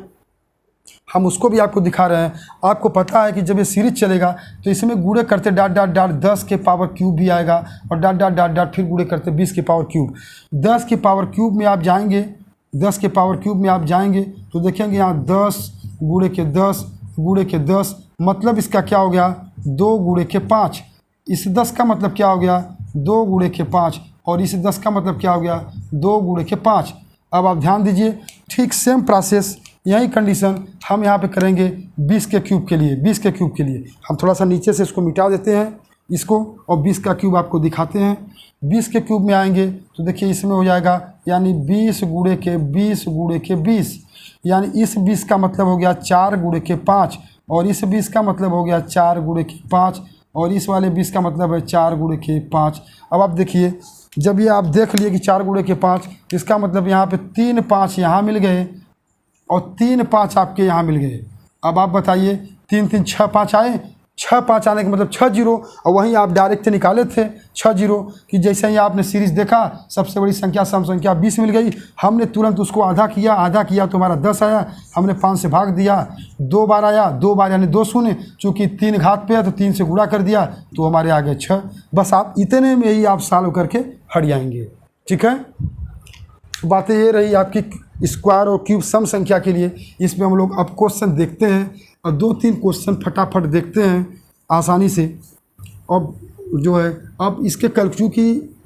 [SPEAKER 1] हम उसको भी आपको दिखा रहे हैं। आपको पता है कि जब ये सीरीज चलेगा तो इसमें गुणे करते डाट डाट डाट 10 के पावर क्यूब भी आएगा, और डाट डाट डाट डाट फिर गुणे करते 20 के पावर क्यूब। 10 के पावर क्यूब में आप जाएंगे, 10 के पावर क्यूब में आप जाएंगे तो देखेंगे यहाँ 10 गुणे के 10 गुणे के 10, मतलब इसका क्या हो गया, 2 गुणे के 5। इस 10 का मतलब क्या हो गया, 2 गुणे के 5, और इस 10 का मतलब क्या हो गया, 2 गुणे के 5। अब आप ध्यान दीजिए, ठीक सेम प्रोसेस, यही कंडीशन हम यहाँ पे करेंगे 20 के क्यूब के लिए। 20 के क्यूब के लिए हम थोड़ा सा नीचे से इसको मिटा देते हैं इसको, और 20 का क्यूब आपको दिखाते हैं। 20 के क्यूब में आएंगे तो देखिए इसमें हो जाएगा, यानी 20 गुणे के 20 गुणे के 20, यानी इस 20 का मतलब हो गया 4 गुणे के 5, और इस 20 का मतलब हो गया 4 गुणे के 5, और इस वाले 20 का मतलब है 4 गुणे के 5। अब आप देखिए, जब ये आप देख लिए कि 4 गुणे के 5, इसका मतलब यहाँ पे 3 5 यहाँ मिल गए, और 3 5 आपके यहाँ मिल गए। अब आप बताइए, 3 3 6 5 आए, 6 5 आने का मतलब 6 जीरो, और वहीं आप डायरेक्ट निकाले थे 6 जीरो कि जैसे ही आपने सीरीज देखा सबसे बड़ी संख्या सम संख्या 20 मिल गई, हमने तुरंत उसको आधा किया तो हमारा 10 आया, हमने 5 से भाग दिया, 2 बार आया, 2 बार यानी 2 शून्य, चूँकि 3 घात पे है तो 3 से गुणा कर दिया तो हमारे आ गए 6। बस आप इतने में ही आप सॉल्व करके हट जाएंगे। ठीक है, बातें ये रही आपकी स्क्वायर और क्यूब सम संख्या के लिए। इसमें हम लोग अब क्वेश्चन देखते हैं, और 2-3 क्वेश्चन फटाफट देखते हैं आसानी से। अब जो है, अब इसके कल, चूँकि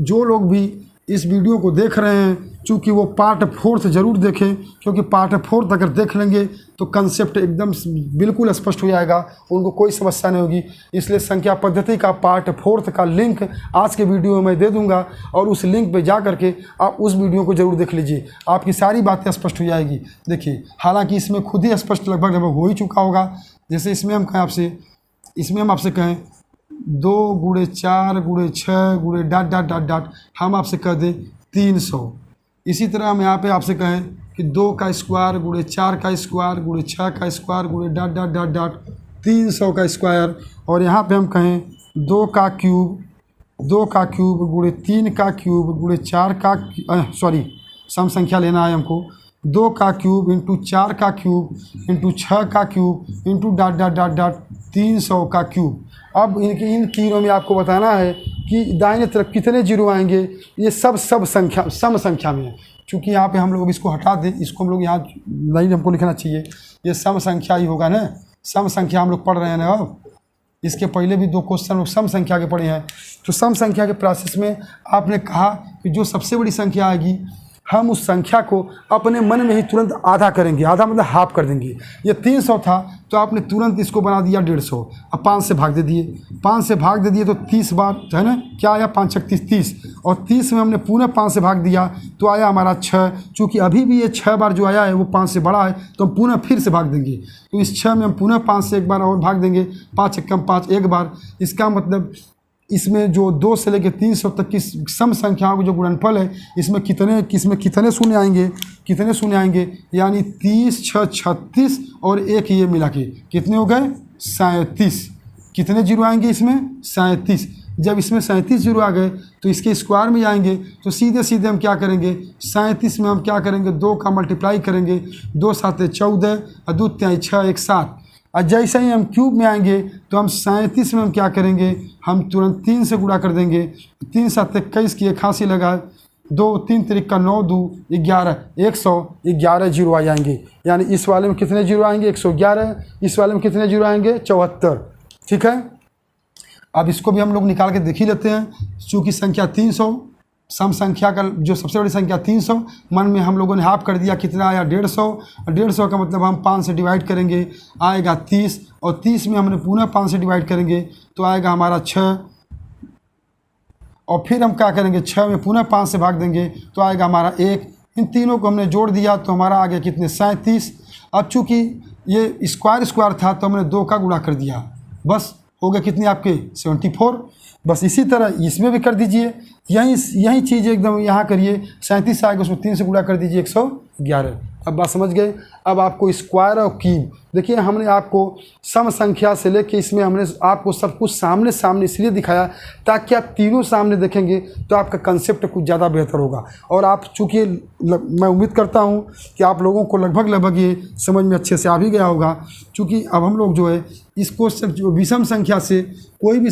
[SPEAKER 1] जो लोग भी इस वीडियो को देख रहे हैं, चूँकि वो पार्ट 4 ज़रूर देखें, क्योंकि पार्ट 4 अगर देख लेंगे तो कंसेप्ट एकदम बिल्कुल स्पष्ट हो जाएगा, उनको कोई समस्या नहीं होगी। इसलिए संख्या पद्धति का पार्ट 4 का लिंक आज के वीडियो में मैं दे दूंगा, और उस लिंक पे जा करके आप उस वीडियो को ज़रूर देख लीजिए, आपकी सारी बातें स्पष्ट हो जाएगी। देखिए, हालांकि इसमें खुद ही स्पष्ट लगभग हो ही चुका होगा। जैसे इसमें हम कहें आपसे, इसमें हम आपसे कहें 2 गुणे 4 गुणे 6 गुणे डाट डाट डाट डाट, हम आपसे कह दें 300। इसी तरह हम यहाँ पे आपसे कहें कि 2 का स्क्वायर गुणे 4 का स्क्वायर गुणे 6 का स्क्वायर गुणे डाट डाट डाट डाट 300 का स्क्वायर। और यहाँ पे हम कहें 2 का क्यूब गुणे 3 का क्यूब गुणे 4 का, सॉरी सम संख्या लेना है हमको, 2 का क्यूब इंटू 4 का क्यूब इंटू 6 का cube into dot dot dot dot 300 का क्यूब। अब इन तीनों में आपको बताना है कि दाहिने तरफ कितने जीरो आएंगे। ये सब संख्या सम संख्या में है, चूँकि यहाँ पे हम लोग इसको हटा दें, इसको हम लोग यहाँ नहीं हमको लिखना चाहिए, ये सम संख्या ही होगा ना। सम संख्या हम लोग पढ़ रहे हैं ना, अब इसके पहले भी 2 क्वेश्चन लोग सम संख्या के पढ़े हैं। तो सम संख्या के प्रोसेस में आपने कहा कि जो सबसे बड़ी संख्या आएगी, हम उस संख्या को अपने मन में ही तुरंत आधा करेंगे, आधा मतलब हाफ कर देंगे। ये 300 था तो आपने तुरंत इसको बना दिया 150, अब 5 से भाग दे दिए, 5 से भाग दे दिए तो 30 बार है ना, क्या आया 5 6 30, और 30 में हमने पुनः 5 से भाग दिया तो आया हमारा 6। चूँकि अभी भी ये 6 बार जो आया है वो 5 से बड़ा है, तो हम पुनः फिर से भाग देंगे, तो इस 6 में हम पुनः 5 से एक बार और भाग देंगे, 5 1 5 एक बार। इसका मतलब इसमें जो 2 से लेकर 300 तक की सम संख्याओं का जो गुणनफल है, इसमें कितने शून्य आएंगे, यानी 30 6 36 और एक ये मिला के कितने हो गए 37। कितने जीरो आएंगे इसमें 37। जब इसमें 37 जीरो आ गए तो इसके स्क्वायर में आएंगे, तो सीधे हम क्या करेंगे, 37 में हम क्या करेंगे, 2 का मल्टीप्लाई करेंगे, 2 7 14 और 2 3 6 1 7। और जैसे ही हम क्यूब में आएंगे तो हम 37 में हम क्या करेंगे, हम तुरंत 3 से गुणा कर देंगे, 3 7 21 की 81 लगाए, 2 3 3 का 9 2 11 111 जीरो आ जाएंगे। यानी इस वाले में कितने जीरो आएंगे 111, इस वाले में कितने जीरो आएंगे 74। ठीक है, अब इसको भी हम लोग निकाल के देख ही लेते हैं। चूँकि संख्या 300, सम संख्या का जो सबसे बड़ी संख्या 300, मन में हम लोगों ने हाफ कर दिया, कितना आया 150, और 150 का मतलब हम 5 से डिवाइड करेंगे, आएगा 30, और 30 में हमने पुनः 5 से डिवाइड करेंगे तो आएगा हमारा 6, और फिर हम क्या करेंगे 6 में पुनः 5 से भाग देंगे तो आएगा हमारा 1। इन तीनों को हमने जोड़ दिया तो हमारा आ गया कितने 37। अब चूँकि ये स्क्वायर था तो हमने 2 का गुणा कर दिया, बस हो गया कितने आपके 74। बस इसी तरह इसमें भी कर दीजिए, यही चीज़ एकदम यहाँ करिए। 37 आएगा उसमें 3 से गुणा कर दीजिए 111। अब बात समझ गए। अब आपको स्क्वायर और क्यूब, देखिए हमने आपको सम संख्या से लेके इसमें हमने आपको सब कुछ सामने सामने इसलिए दिखाया ताकि आप तीनों सामने देखेंगे तो आपका कंसेप्ट कुछ ज़्यादा बेहतर होगा। और आप चूँकि मैं उम्मीद करता हूँ कि आप लोगों को लगभग ये समझ में अच्छे से आ भी गया होगा। चूँकि अब हम लोग जो है इस क्वेश्चन विषम संख्या से कोई भी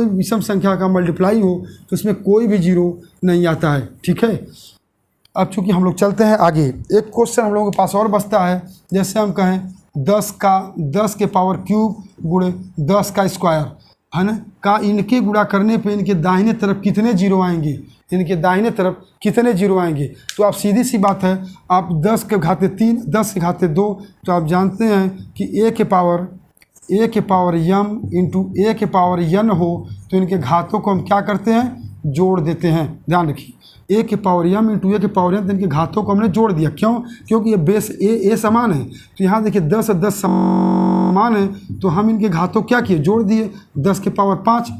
[SPEAKER 1] विषम संख्या का मल्टीप्लाई हो तो उसमें कोई भी जीरो नहीं आता है, ठीक है। अब चूँकि हम लोग चलते हैं आगे, एक क्वेश्चन हम लोगों के पास और बचता है। जैसे हम कहें 10 के पावर क्यूब गुणे 10 का स्क्वायर है ना, का इनके गुणा करने पे इनके दाहिने तरफ कितने जीरो आएंगे, इनके दाहिने तरफ कितने जीरो आएंगे। तो आप सीधी सी बात है, आप 10 के घाते 3 10 के घाते 2, तो आप जानते हैं कि a के पावर m इंटू a के पावर n हो तो इनके घातों को हम क्या करते हैं, जोड़ देते हैं। ध्यान रखिए, a के पावर m इंटू a के पावर n, तो इनके घातों को हमने जोड़ दिया। क्यों? क्योंकि ये बेस a समान है। तो यहाँ देखिए 10 और 10 समान है तो हम इनके घातों क्या किए, जोड़ दिए। 10 के पावर 5,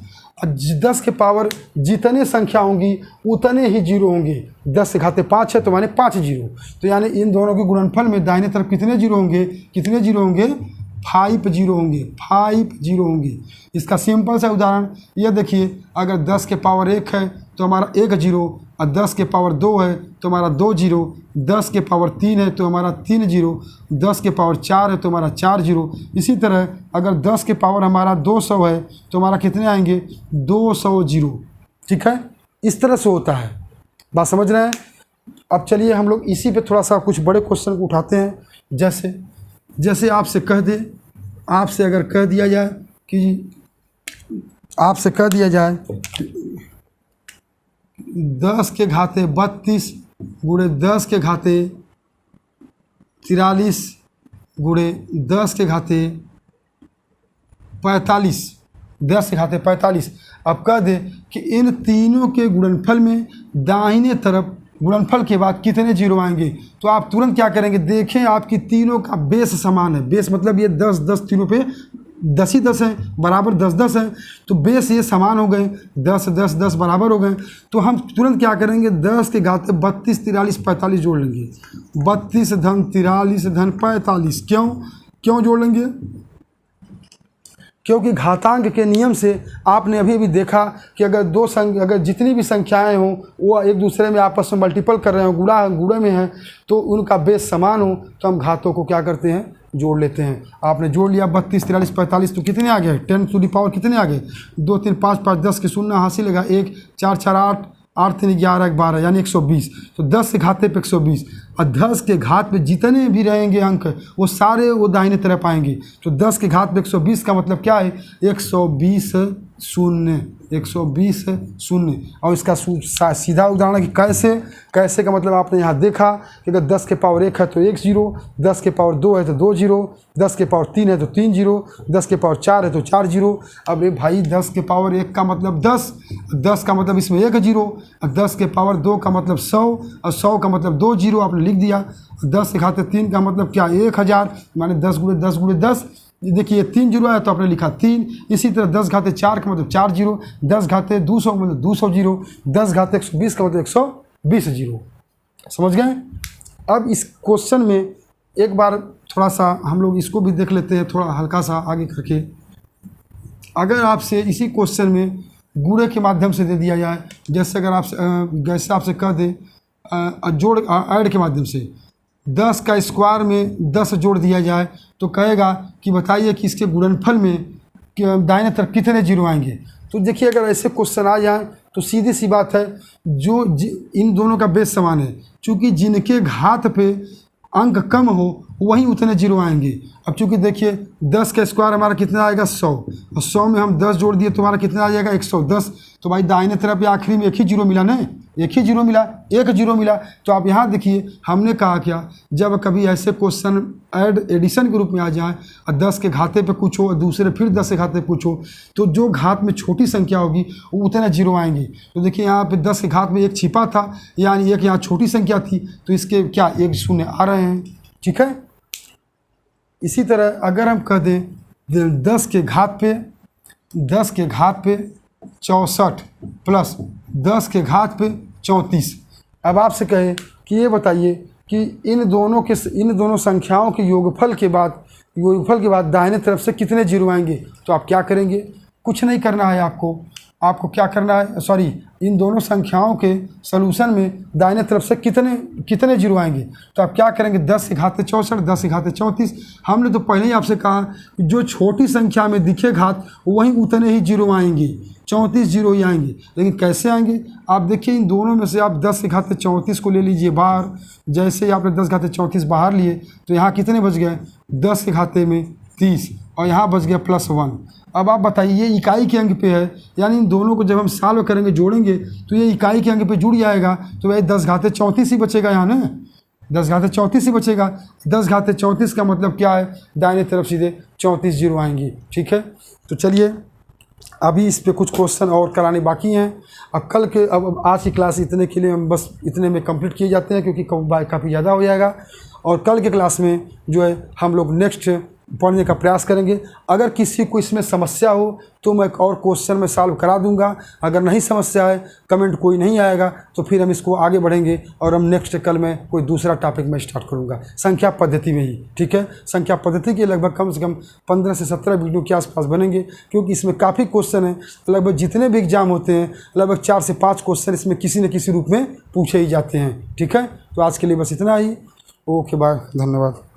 [SPEAKER 1] 10 के पावर जितने संख्या होंगी उतने ही जीरो होंगे। 10 से घाते 5 है तो माने 5 जीरो। तो यानी इन दोनों के गुणनफल में दाहिने तरफ कितने जीरो होंगे, 5 जीरो होंगे। इसका सिंपल सा उदाहरण ये देखिए, अगर 10 के पावर 1 है तो हमारा 1 जीरो, और 10 के पावर 2 है तो हमारा 2 जीरो, 10 के पावर 3 है तो हमारा 3 जीरो, 10 के पावर 4 है तो हमारा 4 जीरो। इसी तरह अगर 10 के पावर हमारा 200 है तो हमारा कितने आएंगे, 200 जीरो, ठीक है। इस तरह से होता है, बात समझ रहे हैं। अब चलिए हम लोग इसी पे थोड़ा सा कुछ बड़े क्वेश्चन को उठाते हैं। जैसे आपसे अगर कह दिया जाए कि 10 के घाते 32 गुणे 10 के घाते 43 गुणे 10 के घाते 45, 10 के घाते 45। अब कह दे कि इन तीनों के गुणनफल में दाहिने तरफ गुणनफल के बाद कितने जीरो आएंगे। तो आप तुरंत क्या करेंगे, देखें आपकी तीनों का बेस समान है। बेस मतलब ये 10 तीनों पे 10 ही 10 है, बराबर 10 है, तो बेस ये समान हो गए, 10 बराबर हो गए। तो हम तुरंत क्या करेंगे, 10 के घाते 32 43 45 जोड़ लेंगे। 32 धन 43 धन 45। क्यों जोड़ लेंगे? क्योंकि घातांक के नियम से आपने अभी देखा कि अगर जितनी भी संख्याएं हों वो एक दूसरे में आपस में मल्टीपल कर रहे हो, गुणा में हैं, तो उनका बेस समान हो तो हम घातों को क्या करते हैं, जोड़ लेते हैं। आपने जोड़ लिया 32 43 45, तो कितने आ गए, 10 टू द पावर कितने आ गए, 2 3 5 5 10 के शून्य हासिल लगा, 1 4 4 8 8 3 11 12 यानी 120। तो 10 के घाते पे 120, और 10 के घात पे जितने भी रहेंगे अंक वो सारे वो दाहिने तरफ आएंगे। तो 10 के घात पे 120 का मतलब क्या है, 120 शून्य। और इसका सीधा उदाहरण कि कैसे का मतलब आपने यहाँ देखा कि अगर 10 के पावर 1 है तो 1 जीरो, 10 के पावर 2 है तो 2 जीरो, 10 के पावर 3 है तो 3 जीरो, 10 के पावर 4 है तो 4 जीरो। अब ये भाई 10 के पावर 1 का मतलब 10 का मतलब इसमें 1 जीरो, और 10 के पावर 2 का मतलब 100, और 100 का मतलब 2 जीरो आपने लिख दिया। 10 के घाते 3 का मतलब क्या, 1000, माने 10 गुणे 10 गुणे 10। देखिए 3 जीरो है तो आपने लिखा 3। इसी तरह 10 घाते 4 का मतलब 4 जीरो, 10 घाते 200 का मतलब 200 जीरो, 10 घाते 120 का मतलब 120 जीरो। समझ गए? अब इस क्वेश्चन में एक बार थोड़ा सा हम लोग इसको भी देख लेते हैं, थोड़ा हल्का सा आगे करके। अगर आपसे इसी क्वेश्चन में गुणे के माध्यम से दे दिया जाए, जैसे अगर आपसे कह दे जोड़ ऐड के माध्यम से 10 का स्क्वायर में 10 जोड़ दिया जाए, तो कहेगा कि बताइए कि इसके गुणनफल में दाहिने तरफ कितने जीरो आएंगे। तो देखिए अगर ऐसे क्वेश्चन आ जाए तो सीधी सी बात है, इन दोनों का बेस समान है, चूँकि जिनके घात पे अंक कम हो वहीं उतने जीरो आएंगे। अब चूँकि देखिए 10 का स्क्वायर हमारा कितना आएगा 100, और 100 में हम 10 जोड़ दिए तो हमारा कितना आ जाएगा 110। तो भाई दाहिने तरफ या आखिरी में एक ही जीरो मिला ना, एक ही जीरो मिला, एक जीरो मिला। तो आप यहाँ देखिए हमने कहा क्या, जब कभी ऐसे क्वेश्चन एडिशन के रूप में आ जाए और 10 के घाते पे कुछ हो और दूसरे फिर 10 के घाते पे कुछ हो, तो जो घात में छोटी संख्या होगी वो उतने जीरो आएंगे। तो देखिए यहाँ पे 10 के घात में एक छिपा था, यानी एक यहाँ छोटी संख्या थी, तो इसके क्या एक शून्य आ रहे हैं। ठीक है, इसी तरह अगर हम कह दें 10 के घात पे 64 प्लस 10 के घात पे 34। अब आपसे कहे कि ये बताइए कि इन दोनों संख्याओं के योगफल के बाद दाहिने तरफ से कितने जीरो आएंगे। तो आप क्या करेंगे, कुछ नहीं करना है आपको क्या करना है, सॉरी, इन दोनों संख्याओं के सलूशन में दाहिने तरफ से कितने जीरो आएंगे। तो आप क्या करेंगे, 10 के घाते 64, 10 के घाते 34। हमने तो पहले ही आपसे कहा कि जो छोटी संख्या में दिखे घात वहीं उतने ही जीरो आएंगे, 34 जीरो ही आएंगे। लेकिन कैसे आएंगे, आप देखिए इन दोनों में से आप 10 के घाते 34 को ले लीजिए बाहर। जैसे ही आपने 10 के घाते 34 बाहर लिए तो यहाँ कितने बच गए, 10 के घाते में 30, और यहाँ बच गया +1। अब आप बताइए ये इकाई के अंक पे है, यानी इन दोनों को जब हम सॉल्व करेंगे, जोड़ेंगे, तो ये इकाई के अंक पे जुड़ जाएगा। तो भाई 10 घाते 34 ही बचेगा यहाँ ना, 10 घाते 34 ही बचेगा। 10 घाते 34 का मतलब क्या है, दाहिने तरफ सीधे 34 जीरो आएंगे। ठीक है, तो चलिए अभी इस पे कुछ क्वेश्चन और कराने बाकी हैं। अब आज की क्लास इतने के लिए हम बस इतने में कंप्लीट किए जाते हैं, क्योंकि काफ़ी ज़्यादा हो जाएगा। और कल के क्लास में जो है हम लोग नेक्स्ट पढ़ने का प्रयास करेंगे। अगर किसी को इसमें समस्या हो तो मैं एक और क्वेश्चन में सॉल्व करा दूंगा। अगर नहीं समस्या है, कमेंट कोई नहीं आएगा, तो फिर हम इसको आगे बढ़ेंगे और हम नेक्स्ट कल में कोई दूसरा टॉपिक में स्टार्ट करूंगा संख्या पद्धति में ही। ठीक है, संख्या पद्धति के लगभग कम से कम 15 से 17 वीडियो के आसपास बनेंगे, क्योंकि इसमें काफ़ी क्वेश्चन हैं। लगभग जितने भी एग्जाम होते हैं लगभग 4 से 5 क्वेश्चन इसमें किसी न किसी रूप में पूछे ही जाते हैं। ठीक है, तो आज के लिए बस इतना ही। ओके, बाय, धन्यवाद।